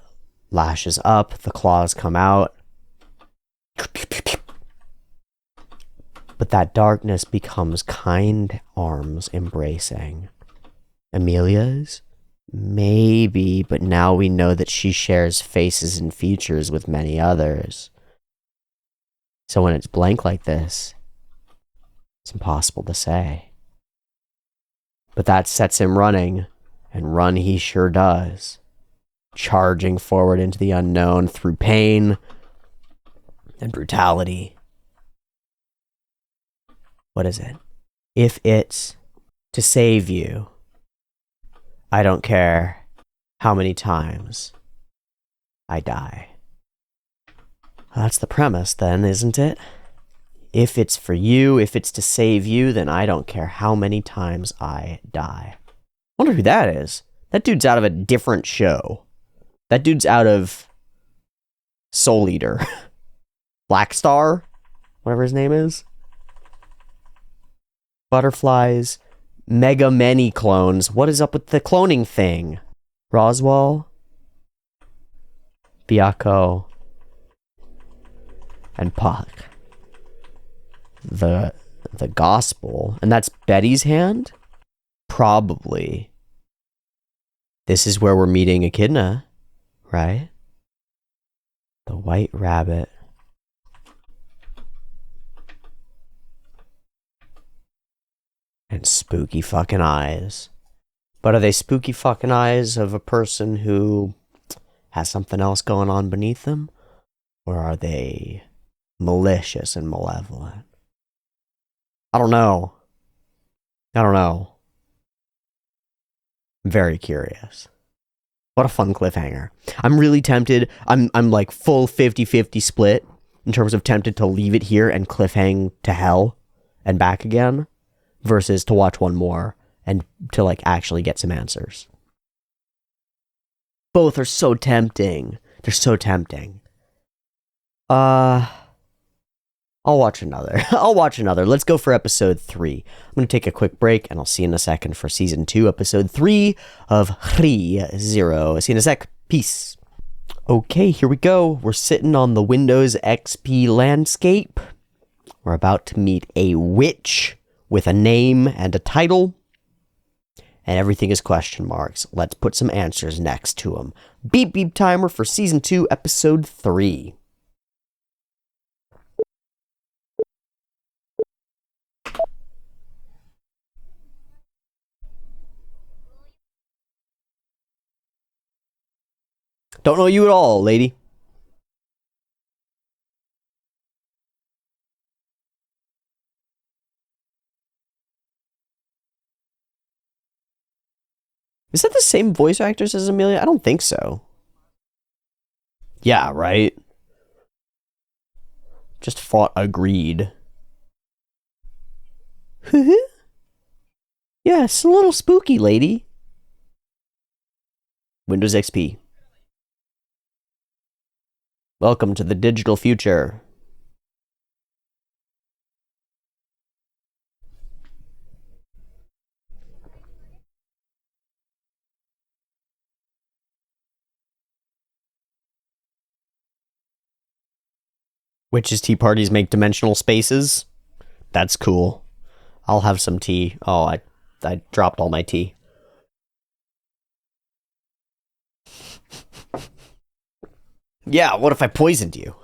lashes up. The claws come out. But that darkness becomes kind arms embracing. Amelia's? Maybe, but now we know that she shares faces and features with many others. So when it's blank like this, it's impossible to say. But that sets him running, and run he sure does. Charging forward into the unknown through pain and brutality. What is it? If it's to save you, I don't care how many times I die. That's the premise then, isn't it? If it's for you, if it's to save you, then I don't care how many times I die. Wonder who that is. That dude's out of a different show. That dude's out of Soul Eater. Black Star? Whatever his name is. Butterflies. Mega many clones. What is up with the cloning thing? Roswell. Byaku. And Puck. The gospel. And that's Betty's hand? Probably. This is where we're meeting Echidna, right? The white rabbit. And spooky fucking eyes. But are they spooky fucking eyes of a person who has something else going on beneath them? Or are they malicious and malevolent? I don't know. I'm very curious. What a fun cliffhanger. I'm really tempted. I'm like full 50-50 split in terms of tempted to leave it here and cliffhang to hell and back again versus to watch one more and to like actually get some answers. Both are so tempting. They're so tempting. I'll watch another. Let's go for episode 3. I'm going to take a quick break, and I'll see you in a second for season 2, episode 3 of 3-0. See you in a sec. Peace. Okay, here we go. We're sitting on the Windows XP landscape. We're about to meet a witch with a name and a title. And everything is question marks. Let's put some answers next to them. Beep beep timer for season 2, episode 3. Don't know you at all, lady. Is that the same voice actress as Amelia? I don't think so. Yeah, right? Just fought agreed. Yes, a little spooky, lady. Windows XP. Welcome to the digital future. Witches' tea parties make dimensional spaces. That's cool. I'll have some tea. Oh, I dropped all my tea. Yeah, what if I poisoned you?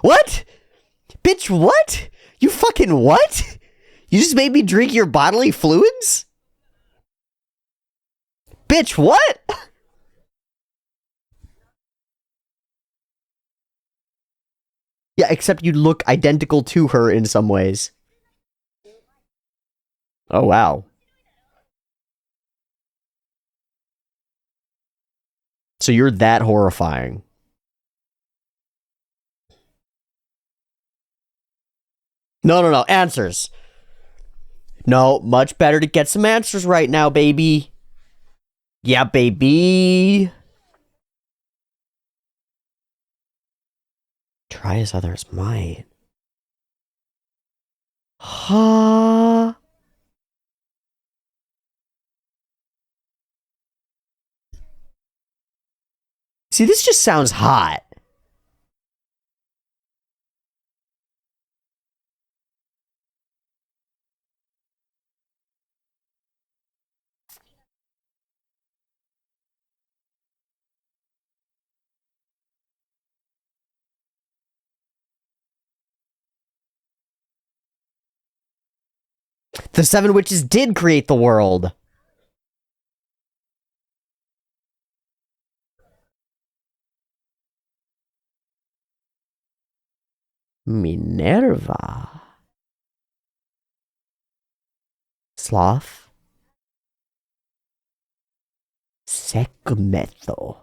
What? Bitch, what? You fucking what? You just made me drink your bodily fluids? Bitch, what? Yeah, except you look identical to her in some ways. Oh, wow. So you're that horrifying. No. Answers. No, much better to get some answers right now, baby. Yeah, baby. Try as others might. Huh? See, this just sounds hot. The 7 witches did create the world. Minerva. Sloth. Sekhmetho.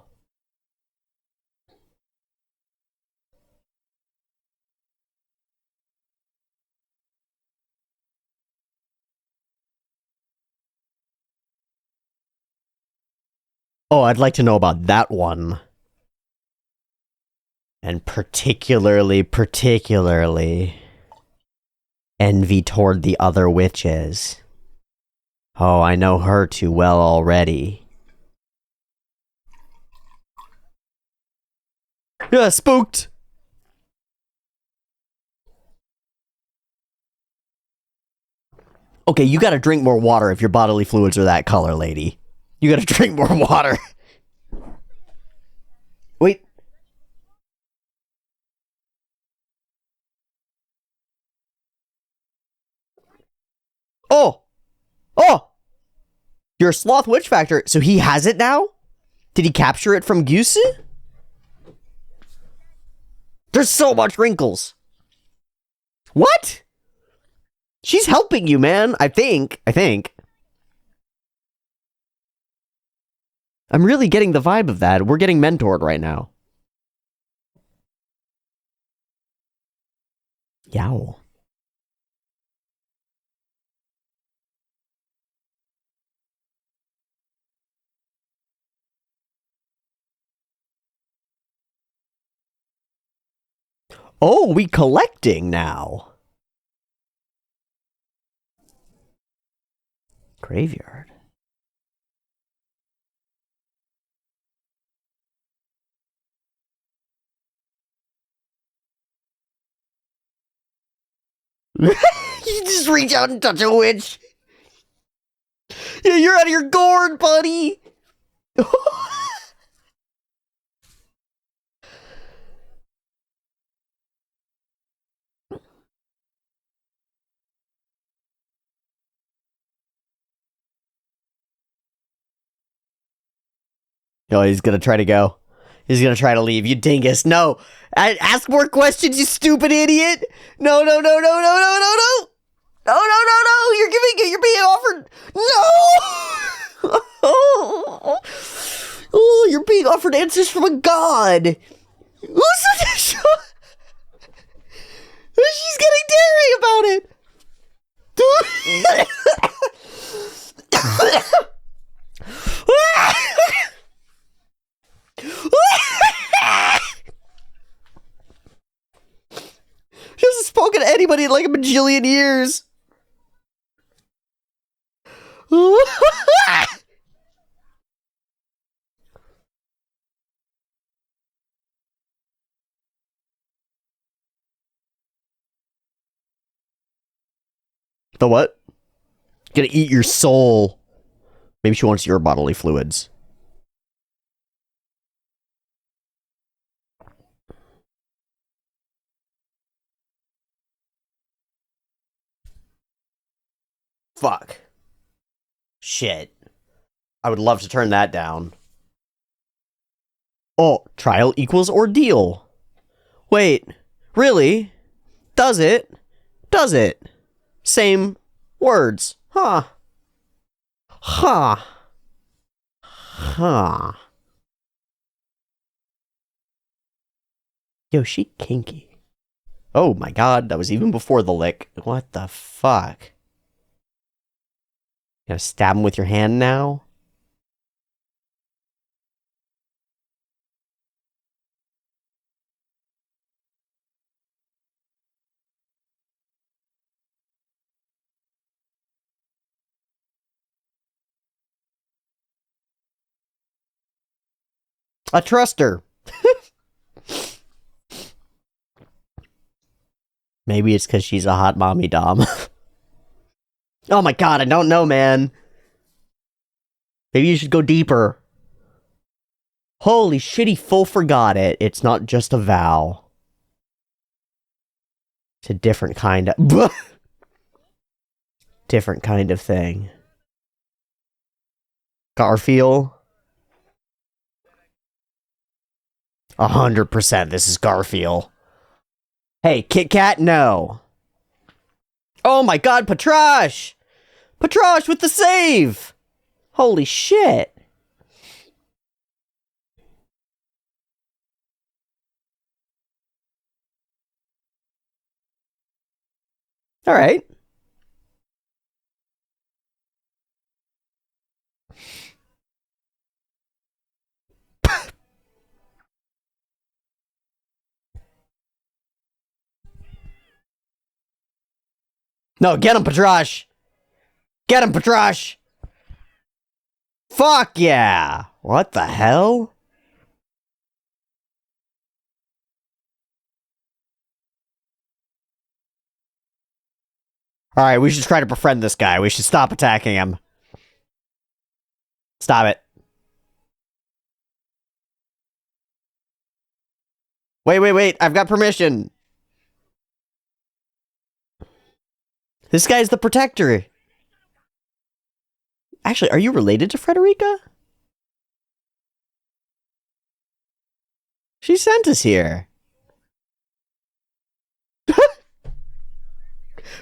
Oh, I'd like to know about that one. And particularly, envy toward the other witches. Oh, I know her too well already. Yeah, spooked! Okay, you gotta drink more water if your bodily fluids are that color, lady. You gotta drink more water. Wait. Oh! Oh! You're a sloth witch factor, so he has it now? Did he capture it from Gyusu? There's so much wrinkles. What? She's helping you, man. I think. I'm really getting the vibe of that. We're getting mentored right now. Yow. Oh, we collecting now. Graveyard. You just reach out and touch a witch. Yeah, you're out of your gourd, buddy. Oh, he's gonna try to go. He's gonna try to leave. You dingus. No. Ask more questions, you stupid idiot. No. No. You're being offered. No. Oh, you're being offered answers from a god. She's getting daring about it. She hasn't spoken to anybody in like a bajillion years. The what? Gonna eat your soul. Maybe she wants your bodily fluids. Fuck. Shit. I would love to turn that down. Oh, trial equals ordeal. Wait, really? Does it? Does it? Same words. Huh. Huh. Huh. Yo, she kinky. Oh my god, that was even before the lick. What the fuck? You gotta stab him with your hand now? I trust her. Maybe it's because she's a hot mommy dom. Oh my god, I don't know, man. Maybe you should go deeper. Holy shit, he full forgot it. It's not just a vow. It's a different kind of... different kind of thing. Garfield? 100% this is Garfield. Hey, Kit Kat, no. Oh my god, Patrash! Patrash with the save! Holy shit. Alright. No, get him, Patrash! Get him, Patrash! Fuck yeah! What the hell? Alright, we should try to befriend this guy. We should stop attacking him. Stop it. Wait. I've got permission. This guy's the protector. Actually, are you related to Frederica? She sent us here.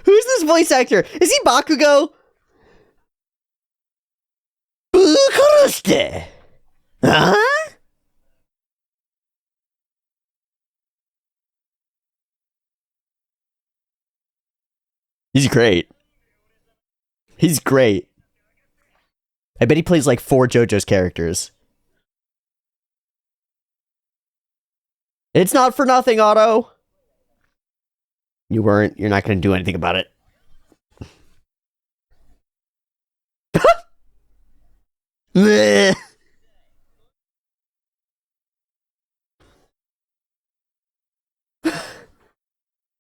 Who's this voice actor? Is he Bakugo? Huh? He's great. He's great. I bet he plays like 4 JoJo's characters. It's not for nothing, Otto. You're not going to do anything about it.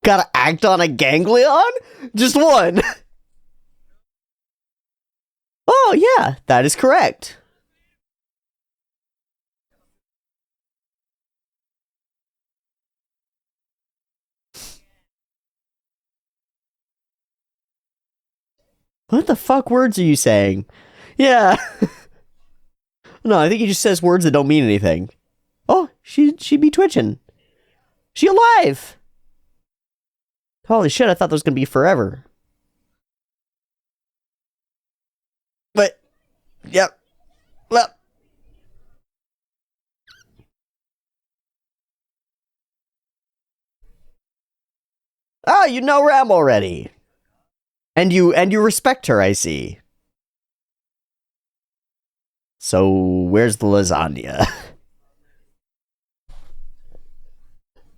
Gotta act on a ganglion? Just one. Oh, yeah, that is correct. What the fuck words are you saying? Yeah. No, I think he just says words that don't mean anything. Oh, she'd be twitching. She alive? Holy shit, I thought that was gonna be forever. But, yep. Well. Oh, you know Ram already. And you respect her, I see. So, where's the lasagna?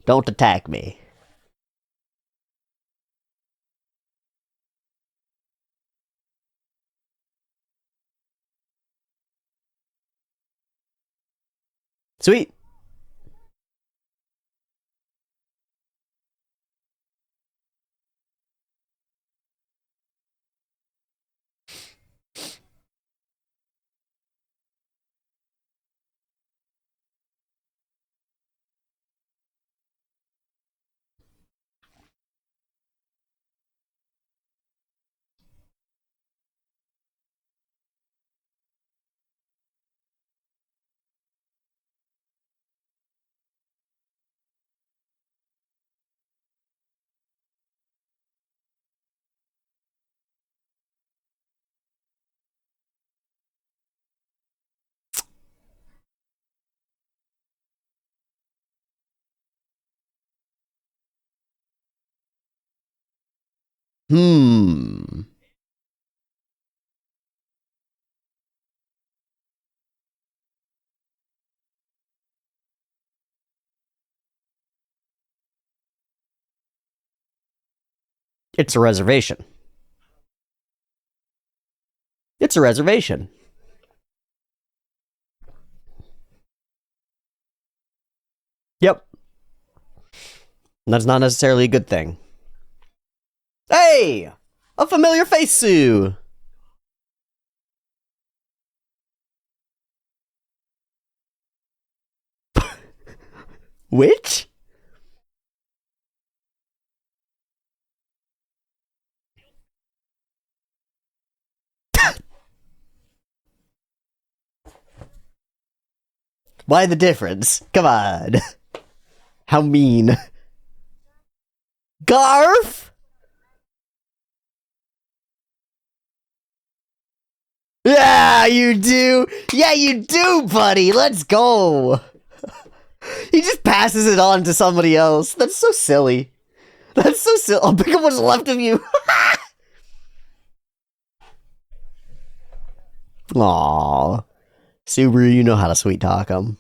Don't attack me. Sweet. Hmm. It's a reservation. It's a reservation. Yep. That's not necessarily a good thing. Hey! A familiar face, Sue! Which? Why the difference? Come on. How mean. Garf? Yeah, you do. Yeah, you do, buddy. Let's go. He just passes it on to somebody else. That's so silly. That's so silly. I'll pick up what's left of you. Aww. Subaru, you know how to sweet talk him.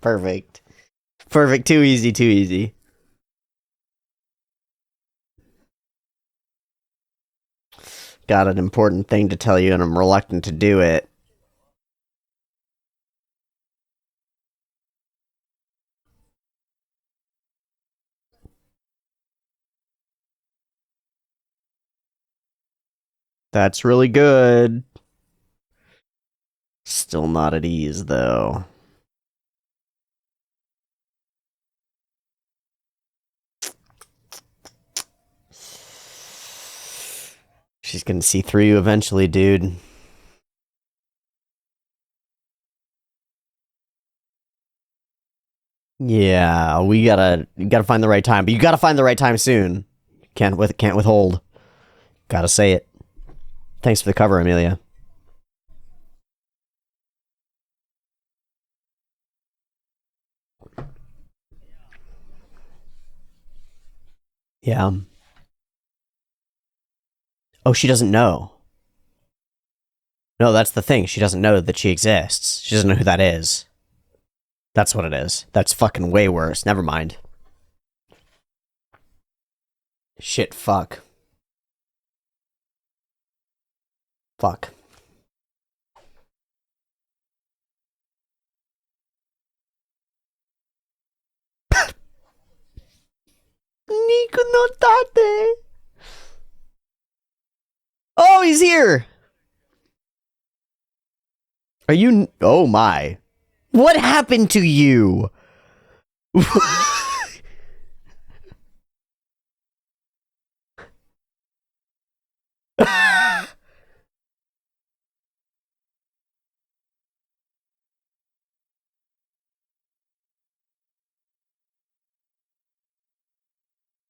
Perfect. Perfect. Too easy, too easy. Got an important thing to tell you and I'm reluctant to do it. That's really good. Still not at ease, though. She's gonna see through you eventually, dude. Yeah, you gotta find the right time, but you gotta find the right time soon. Can't withhold. Gotta say it. Thanks for the cover, Amelia. Yeah. Oh, she doesn't know. No, that's the thing. She doesn't know that she exists. She doesn't know who that is. That's what it is. That's fucking way worse. Never mind. Shit, fuck. Fuck. Nico notate. Oh, he's here. Are you? Oh my. What happened to you?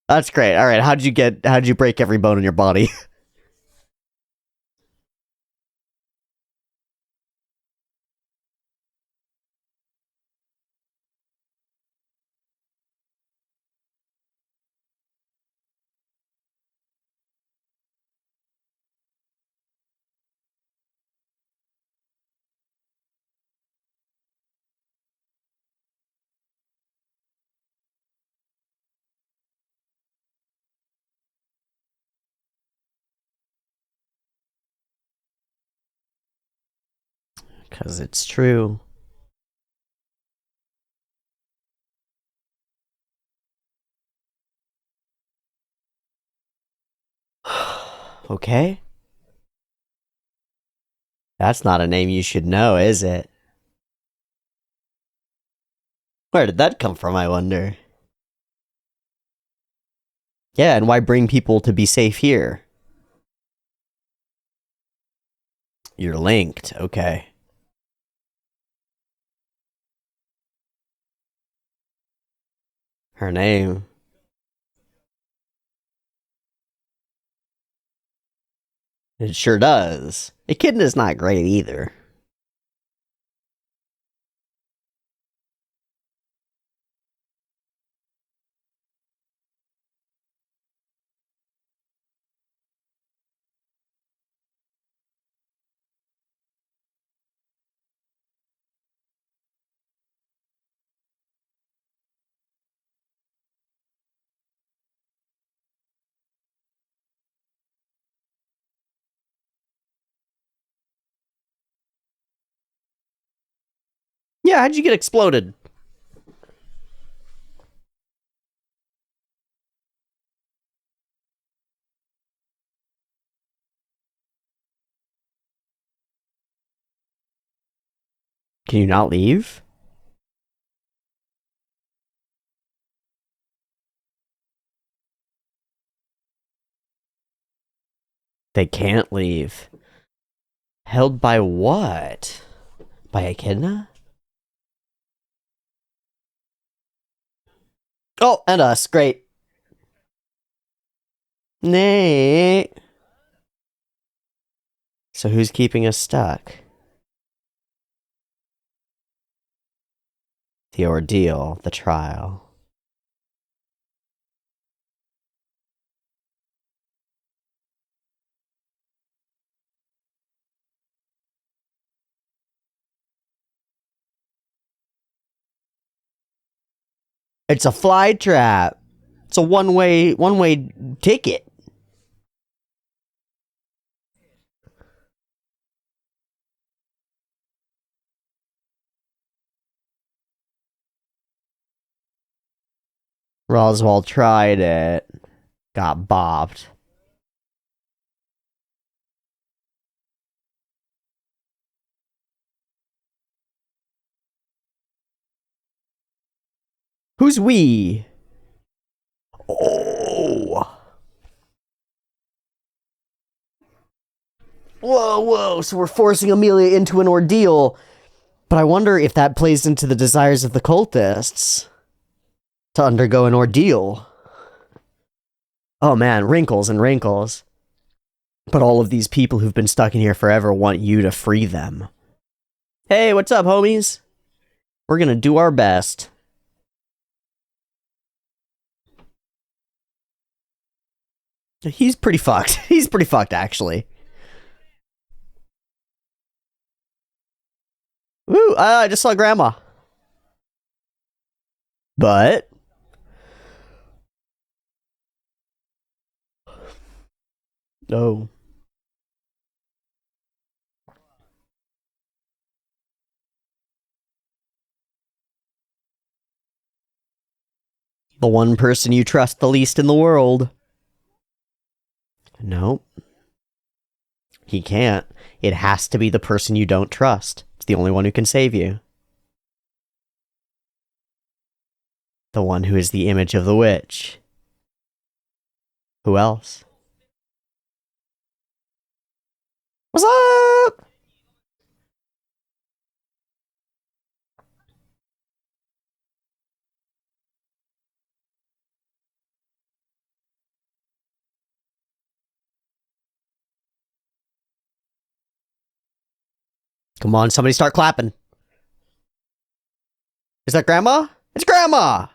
That's great. All right, how'd you break every bone in your body? Because it's true. Okay. That's not a name you should know, is it? Where did that come from, I wonder? Yeah, and why bring people to be safe here? You're linked. Okay. Her name. It sure does. Echidna's not great either. Yeah, how'd you get exploded? Can you not leave? They can't leave. Held by what? By Echidna? Oh, and us. Great. Nay. So who's keeping us stuck? The ordeal, the trial. It's a fly trap. It's a one-way ticket. Roswell tried it. Got bopped. Who's we? Oh. Whoa. So we're forcing Amelia into an ordeal. But I wonder if that plays into the desires of the cultists to undergo an ordeal. Oh man, wrinkles and wrinkles. But all of these people who've been stuck in here forever want you to free them. Hey, what's up, homies? We're gonna do our best. He's pretty fucked. He's pretty fucked, actually. Woo, I just saw Grandma. But... oh. The one person you trust the least in the world. Nope. He can't. It has to be the person you don't trust. It's the only one who can save you. The one who is the image of the witch. Who else? What's up? Come on, somebody start clapping. Is that Grandma? It's Grandma!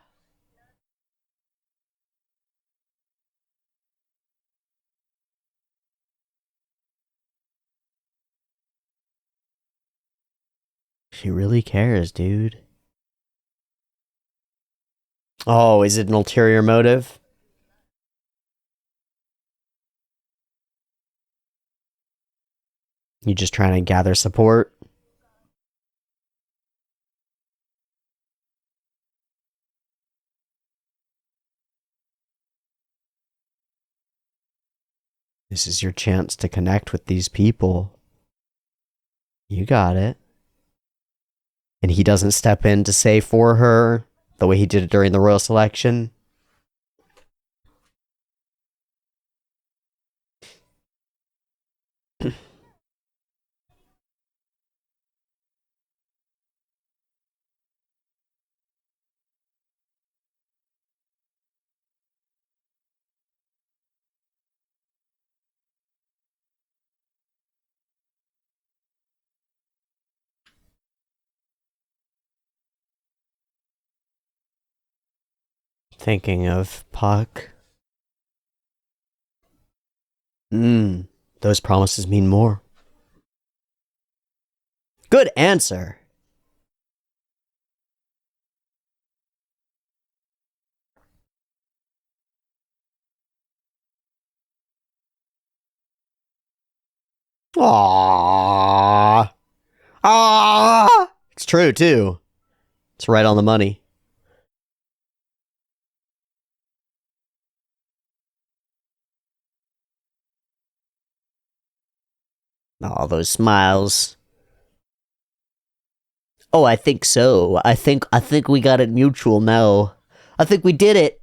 She really cares, dude. Oh, is it an ulterior motive? You just trying to gather support? This is your chance to connect with these people. You got it. And he doesn't step in to say for her the way he did it during the royal selection. Thinking of Puck. Those promises mean more. Good answer. Aww. Ah! It's true, too. It's right on the money. All those smiles. Oh, I think so. I think we got it mutual now. I think we did it.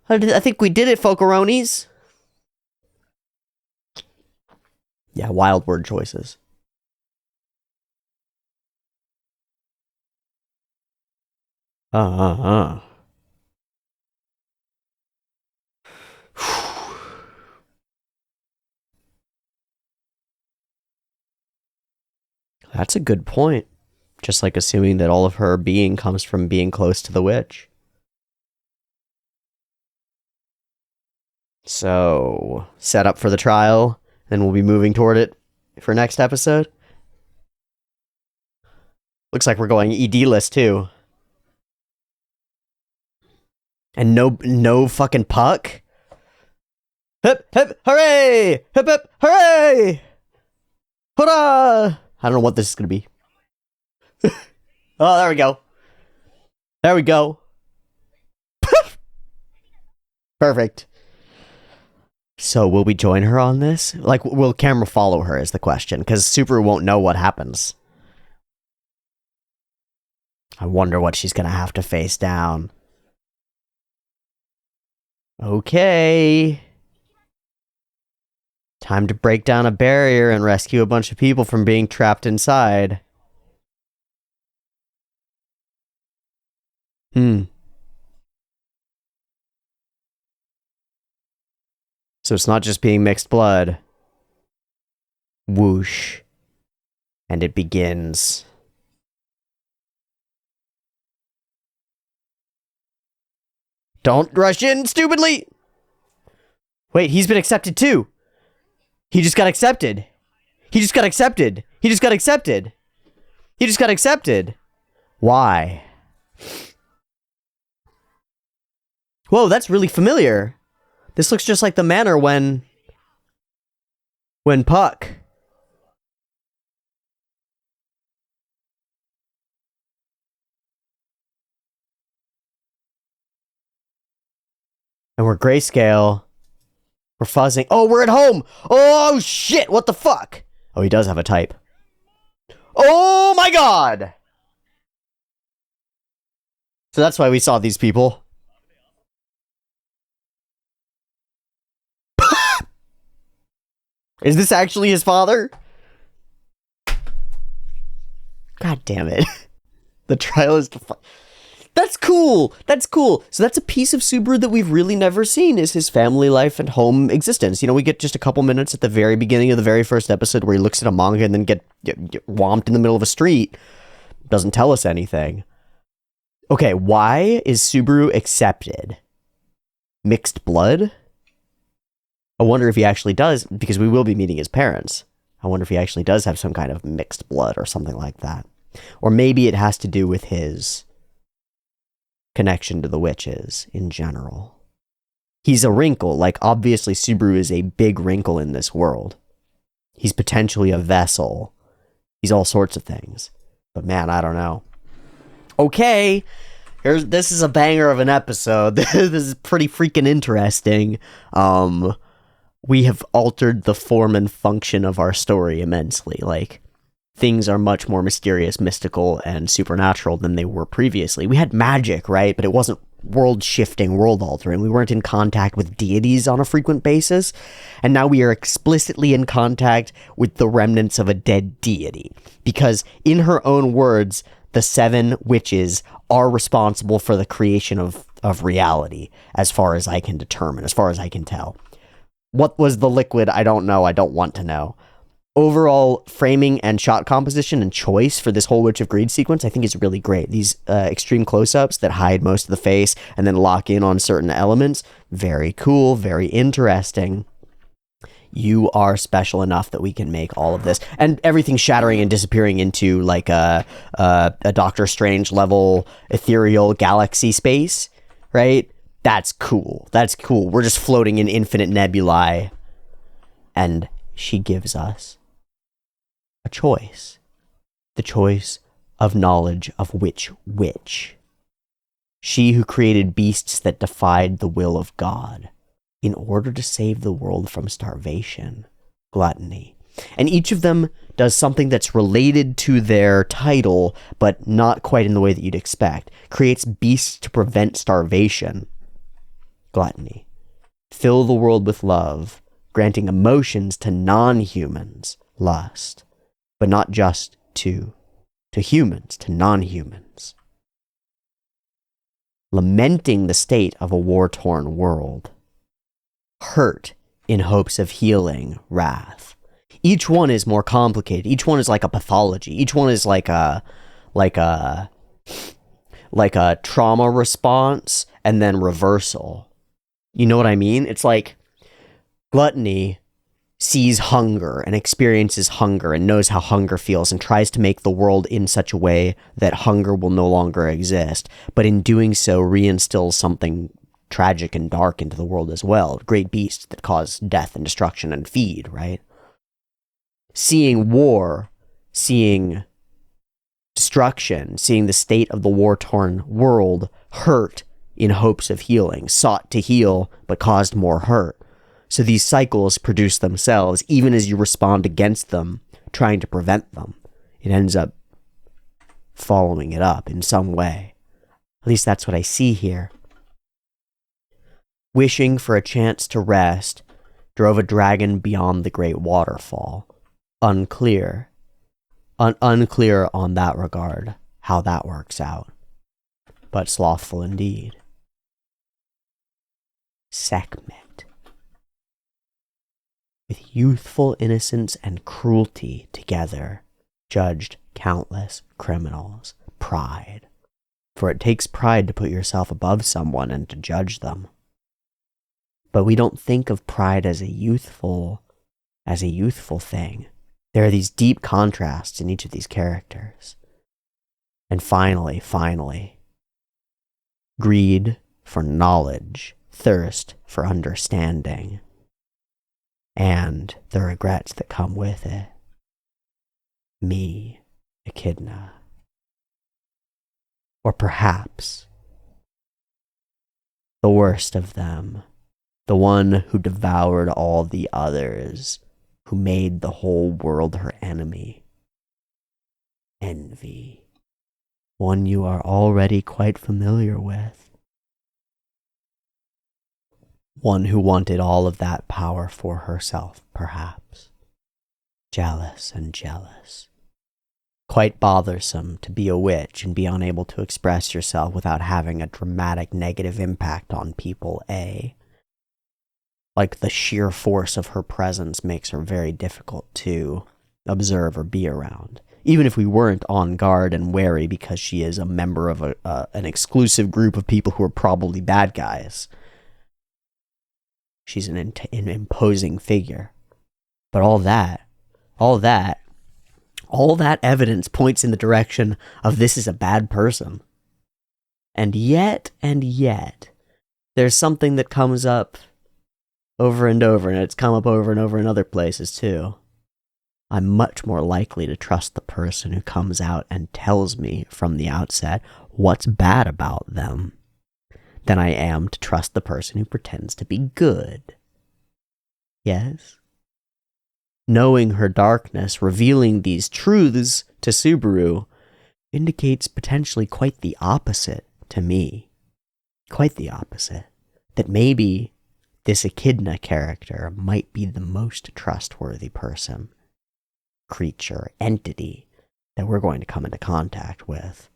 I think we did it, Folkeronis. Yeah, wild word choices. Uh. That's a good point. Just like assuming that all of her being comes from being close to the witch. So, set up for the trial, then we'll be moving toward it for next episode. Looks like we're going ED list too. And no fucking Puck? Hip, hip, hooray! Hip, hip, hooray! Hurrah! I don't know what this is gonna be. Oh, there we go. There we go. Perfect. So will we join her on this? Like, will camera follow her is the question, because Subaru won't know what happens. I wonder what she's gonna have to face down. Okay. Time to break down a barrier and rescue a bunch of people from being trapped inside. So it's not just being mixed blood. Whoosh. And it begins. Don't rush in stupidly! Wait, he's been accepted too. He just got accepted. He just got accepted. He just got accepted. He just got accepted. Why? Whoa, that's really familiar. This looks just like the manor when Puck. And we're grayscale. We're fuzzing. Oh, we're at home. Oh, shit. What the fuck? Oh, he does have a type. Oh, my God. So that's why we saw these people. Is this actually his father? God damn it. The trial is defined. That's cool. That's cool. So that's a piece of Subaru that we've really never seen, is his family life and home existence. You know, we get just a couple minutes at the very beginning of the very first episode where he looks at a manga and then get whomped in the middle of a street. Doesn't tell us anything. Okay, why is Subaru accepted? Mixed blood? I wonder if he actually does, because we will be meeting his parents. I wonder if he actually does have some kind of mixed blood or something like that. Or maybe it has to do with his connection to the witches in general. He's a wrinkle. Like, obviously Subaru is a big wrinkle in this world. He's potentially a vessel. He's all sorts of things. But man, I don't know. Okay, this is a banger of an episode. This is pretty freaking interesting. We have altered the form and function of our story immensely. Like, things are much more mysterious, mystical, and supernatural than they were previously. We had magic, right? But it wasn't world-shifting, world-altering. We weren't in contact with deities on a frequent basis. And now we are explicitly in contact with the remnants of a dead deity. Because, in her own words, the 7 witches are responsible for the creation of reality, as far as I can determine, as far as I can tell. What was the liquid? I don't know. I don't want to know. Overall framing and shot composition and choice for this whole Witch of Greed sequence, I think, is really great. These extreme close-ups that hide most of the face and then lock in on certain elements, very cool, very interesting. You are special enough that we can make all of this. And everything shattering and disappearing into like a Doctor Strange level ethereal galaxy space, right? That's cool. That's cool. We're just floating in infinite nebulae. And she gives us a choice. The choice of knowledge of which witch. She who created beasts that defied the will of God in order to save the world from starvation, gluttony. And each of them does something that's related to their title, but not quite in the way that you'd expect. Creates beasts to prevent starvation, gluttony. Fill the world with love, granting emotions to non-humans, lust, but not just to humans, to non-humans. Lamenting the state of a war-torn world. Hurt in hopes of healing, wrath. Each one is more complicated. Each one is like a pathology. Each one is like a trauma response and then reversal. You know what I mean? It's like gluttony sees hunger and experiences hunger and knows how hunger feels and tries to make the world in such a way that hunger will no longer exist. But in doing so, reinstills something tragic and dark into the world as well. Great beasts that cause death and destruction and feed, right? Seeing war, seeing destruction, seeing the state of the war-torn world hurt in hopes of healing, sought to heal, but caused more hurt. So these cycles produce themselves, even as you respond against them, trying to prevent them. It ends up following it up in some way. At least that's what I see here. Wishing for a chance to rest, drove a dragon beyond the great waterfall. Unclear. Unclear on that regard, how that works out. But slothful indeed. Sekhmet. With youthful innocence and cruelty together, judged countless criminals. Pride. For it takes pride to put yourself above someone and to judge them. But we don't think of pride as a youthful thing. There are these deep contrasts in each of these characters. And finally, greed for knowledge, thirst for understanding, and the regrets that come with it. Me, Echidna. Or perhaps the worst of them, the one who devoured all the others, who made the whole world her enemy. Envy. One you are already quite familiar with. One who wanted all of that power for herself, perhaps. Jealous and jealous. Quite bothersome to be a witch and be unable to express yourself without having a dramatic negative impact on people, Like the sheer force of her presence makes her very difficult to observe or be around. Even if we weren't on guard and wary because she is a member of an exclusive group of people who are probably bad guys. She's an imposing figure. But all that evidence points in the direction of this is a bad person. And yet, there's something that comes up over and over, and it's come up over and over in other places too. I'm much more likely to trust the person who comes out and tells me from the outset what's bad about them than I am to trust the person who pretends to be good. Yes? Knowing her darkness, revealing these truths to Subaru, indicates potentially quite the opposite to me. Quite the opposite. That maybe this Echidna character might be the most trustworthy person, creature, entity that we're going to come into contact with.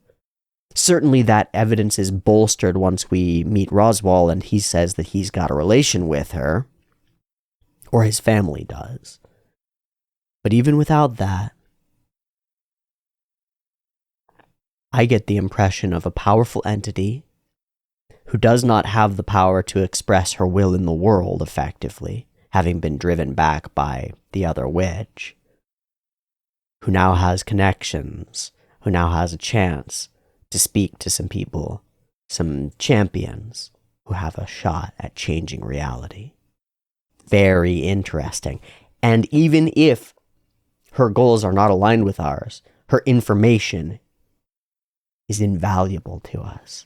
Certainly that evidence is bolstered once we meet Roswell and he says that he's got a relation with her, or his family does. But even without that, I get the impression of a powerful entity who does not have the power to express her will in the world effectively, having been driven back by the other witch, who now has connections, who now has a chance to speak to some people, some champions who have a shot at changing reality. Very interesting. And even if her goals are not aligned with ours, her information is invaluable to us.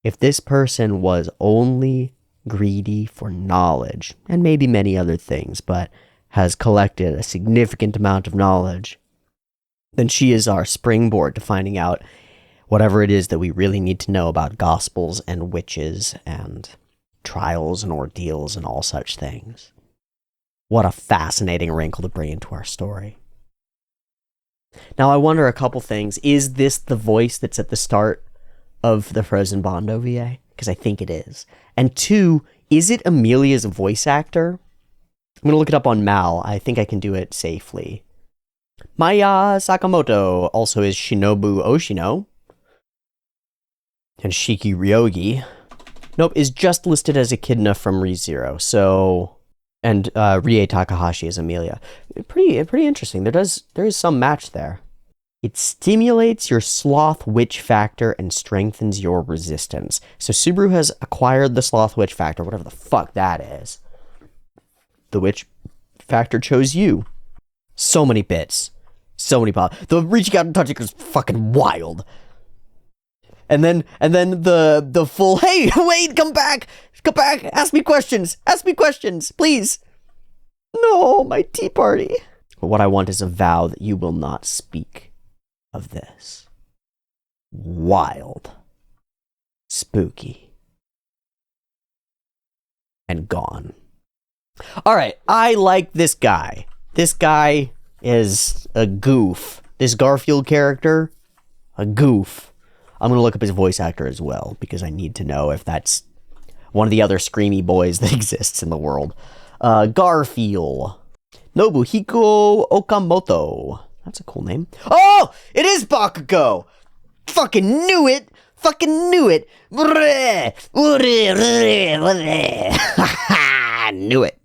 If this person was only greedy for knowledge, and maybe many other things, but has collected a significant amount of knowledge, then she is our springboard to finding out whatever it is that we really need to know about gospels and witches and trials and ordeals and all such things. What a fascinating wrinkle to bring into our story. Now, I wonder a couple things. Is this the voice that's at the start of the Frozen Bond OVA? Because I think it is. And 2, is it Amelia's voice actor? I'm going to look it up on Mal. I think I can do it safely. Maya Sakamoto also is Shinobu Oshino. And Shiki Ryogi. Nope, is just listed as Echidna from ReZero. So, and Rie Takahashi is Amelia. Pretty interesting. There is some match there. It stimulates your sloth witch factor and strengthens your resistance. So Subaru has acquired the sloth witch factor, whatever the fuck that is. The witch factor chose you. So many bits. So many pop. The reaching out and touching is fucking wild. And then the full, hey, wait, come back, ask me questions, please. No, my tea party. But what I want is a vow that you will not speak of this. Wild. Spooky. And gone. All right, I like this guy. This guy is a goof. This Garfield character, a goof. I'm going to look up his voice actor as well, because I need to know if that's one of the other screamy boys that exists in the world. Garfield. Nobuhiko Okamoto. That's a cool name. Oh! It is Bakugo! Fucking knew it! Knew it.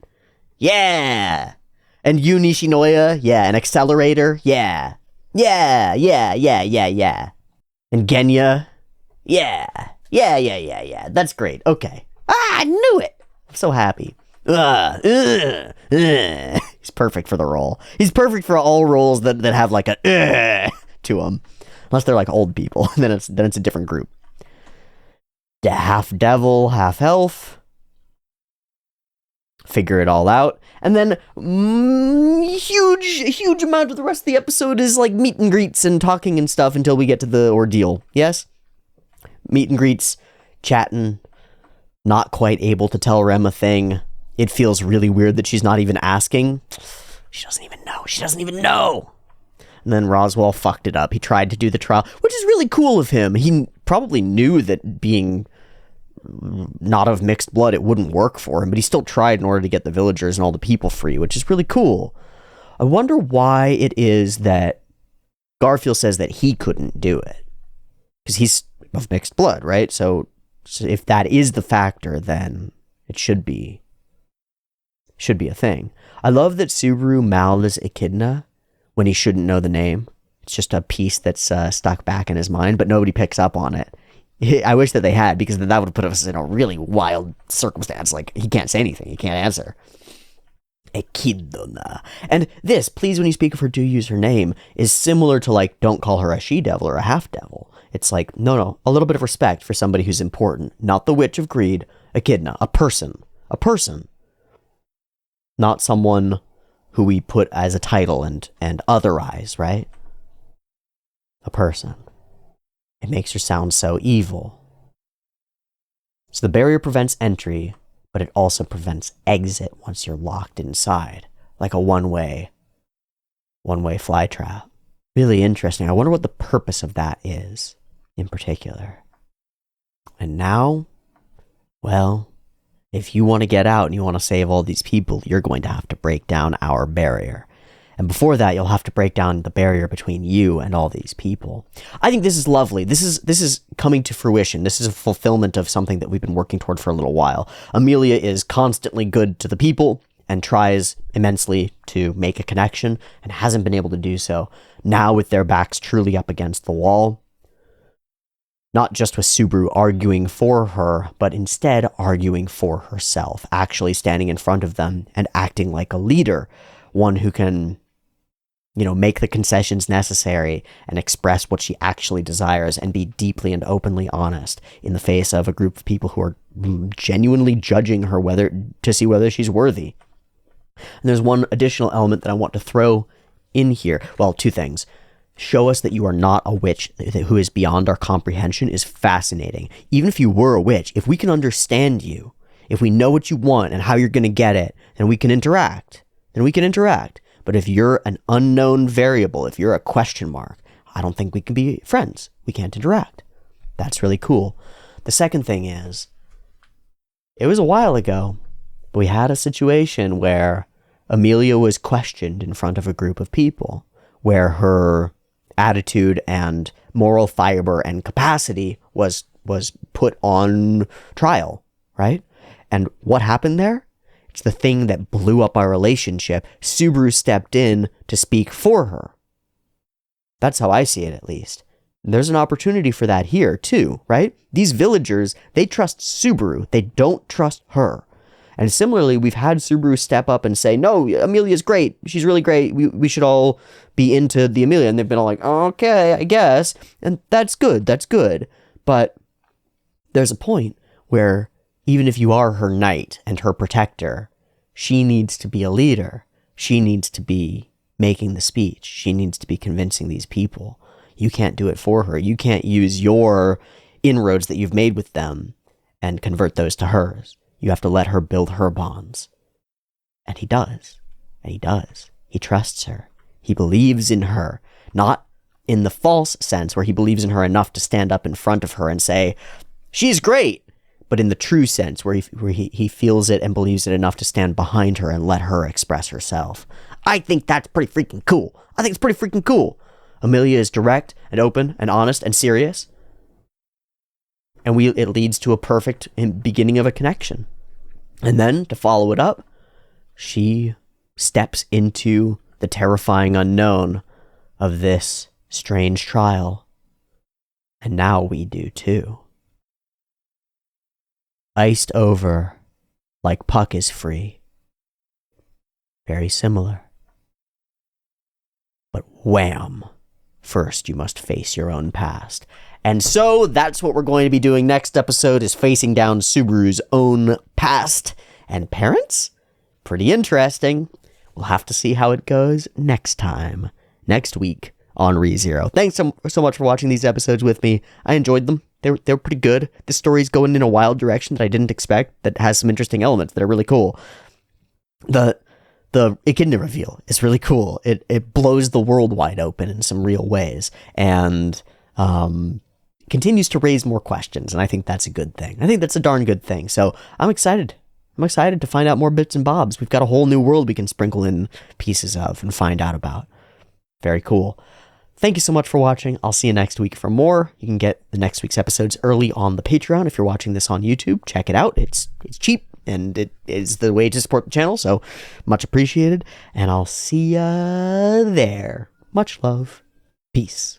Yeah! And Yu Nishinoya, yeah. And Accelerator, yeah. Yeah. And Genya, yeah. That's great. Okay. I knew it. I'm so happy. He's perfect for the role. He's perfect for all roles that have like a to them, unless they're like old people. then it's a different group. The half devil, half elf. Figure it all out. And then huge amount of the rest of the episode is like meet and greets and talking and stuff until we get to the ordeal. Yes? Meet and greets, chatting, not quite able to tell Rem a thing. It feels really weird that she's not even asking. She doesn't even know. And then Roswell fucked it up. He tried to do the trial, which is really cool of him. He probably knew that being not of mixed blood, it wouldn't work for him, but he still tried in order to get the villagers and all the people free, which is really cool. I wonder why it is that Garfield says that he couldn't do it. Because he's of mixed blood, right? So if that is the factor, then it should be a thing. I love that Subaru mouthed as Echidna when he shouldn't know the name. It's just a piece that's stuck back in his mind, but nobody picks up on it. I wish that they had, because then that would have put us in a really wild circumstance. Like, he can't say anything. He can't answer. Echidna. And this, please when you speak of her, do use her name, is similar to, like, don't call her a she-devil or a half-devil. It's like, no, a little bit of respect for somebody who's important. Not the witch of greed. Echidna. A person. Not someone who we put as a title and otherize, right? A person. It makes her sound so evil. So the barrier prevents entry, but it also prevents exit once you're locked inside, like a one-way fly trap. Really interesting. I wonder what the purpose of that is, in particular. And now, well, if you want to get out and you want to save all these people, you're going to have to break down our barrier. And before that, you'll have to break down the barrier between you and all these people. I think this is lovely. This is coming to fruition. This is a fulfillment of something that we've been working toward for a little while. Amelia is constantly good to the people and tries immensely to make a connection and hasn't been able to do so. Now, with their backs truly up against the wall, not just with Subaru arguing for her, but instead arguing for herself, actually standing in front of them and acting like a leader, one who can, make the concessions necessary and express what she actually desires and be deeply and openly honest in the face of a group of people who are genuinely judging her to see whether she's worthy. And there's one additional element that I want to throw in here. Well, two things. Show us that you are not a witch who is beyond our comprehension is fascinating. Even if you were a witch, if we can understand you, if we know what you want and how you're going to get it, then we can interact. then we can interact. But if you're an unknown variable, if you're a question mark, I don't think we can be friends. We can't interact. That's really cool. The second thing is, it was a while ago, but we had a situation where Amelia was questioned in front of a group of people, where her attitude and moral fiber and capacity was put on trial, right? And what happened there? It's the thing that blew up our relationship. Subaru stepped in to speak for her. That's how I see it, at least. There's an opportunity for that here, too, right? These villagers, they trust Subaru. They don't trust her. And similarly, we've had Subaru step up and say, no, Amelia's great. She's really great. We should all be into the Amelia. And they've been all like, okay, I guess. And that's good. That's good. But there's a point where even if you are her knight and her protector, she needs to be a leader. She needs to be making the speech. She needs to be convincing these people. You can't do it for her. You can't use your inroads that you've made with them and convert those to hers. You have to let her build her bonds. And he does. And he does. He trusts her. He believes in her. Not in the false sense where he believes in her enough to stand up in front of her and say, she's great. But in the true sense where he feels it and believes it enough to stand behind her and let her express herself. I think that's pretty freaking cool. I think it's pretty freaking cool. Amelia is direct and open and honest and serious. And it leads to a perfect beginning of a connection. And then, to follow it up, she steps into the terrifying unknown of this strange trial. And now we do too. Iced over like Puck is free. Very similar. But wham! First, you must face your own past. And so that's what we're going to be doing next episode, is facing down Subaru's own past and parents. Pretty interesting. We'll have to see how it goes next time, next week on ReZero. Thanks so much for watching these episodes with me. I enjoyed them. They're pretty good. This story's going in a wild direction that I didn't expect, that has some interesting elements that are really cool. The Echidna reveal is really cool. It blows the world wide open in some real ways, and continues to raise more questions, and I think that's a good thing. I think that's a darn good thing. So I'm excited. I'm excited to find out more bits and bobs. We've got a whole new world we can sprinkle in pieces of and find out about. Very cool. Thank you so much for watching. I'll see you next week for more. You can get the next week's episodes early on the Patreon. If you're watching this on YouTube, check it out. It's cheap, and it is the way to support the channel, so much appreciated. And I'll see ya there. Much love. Peace.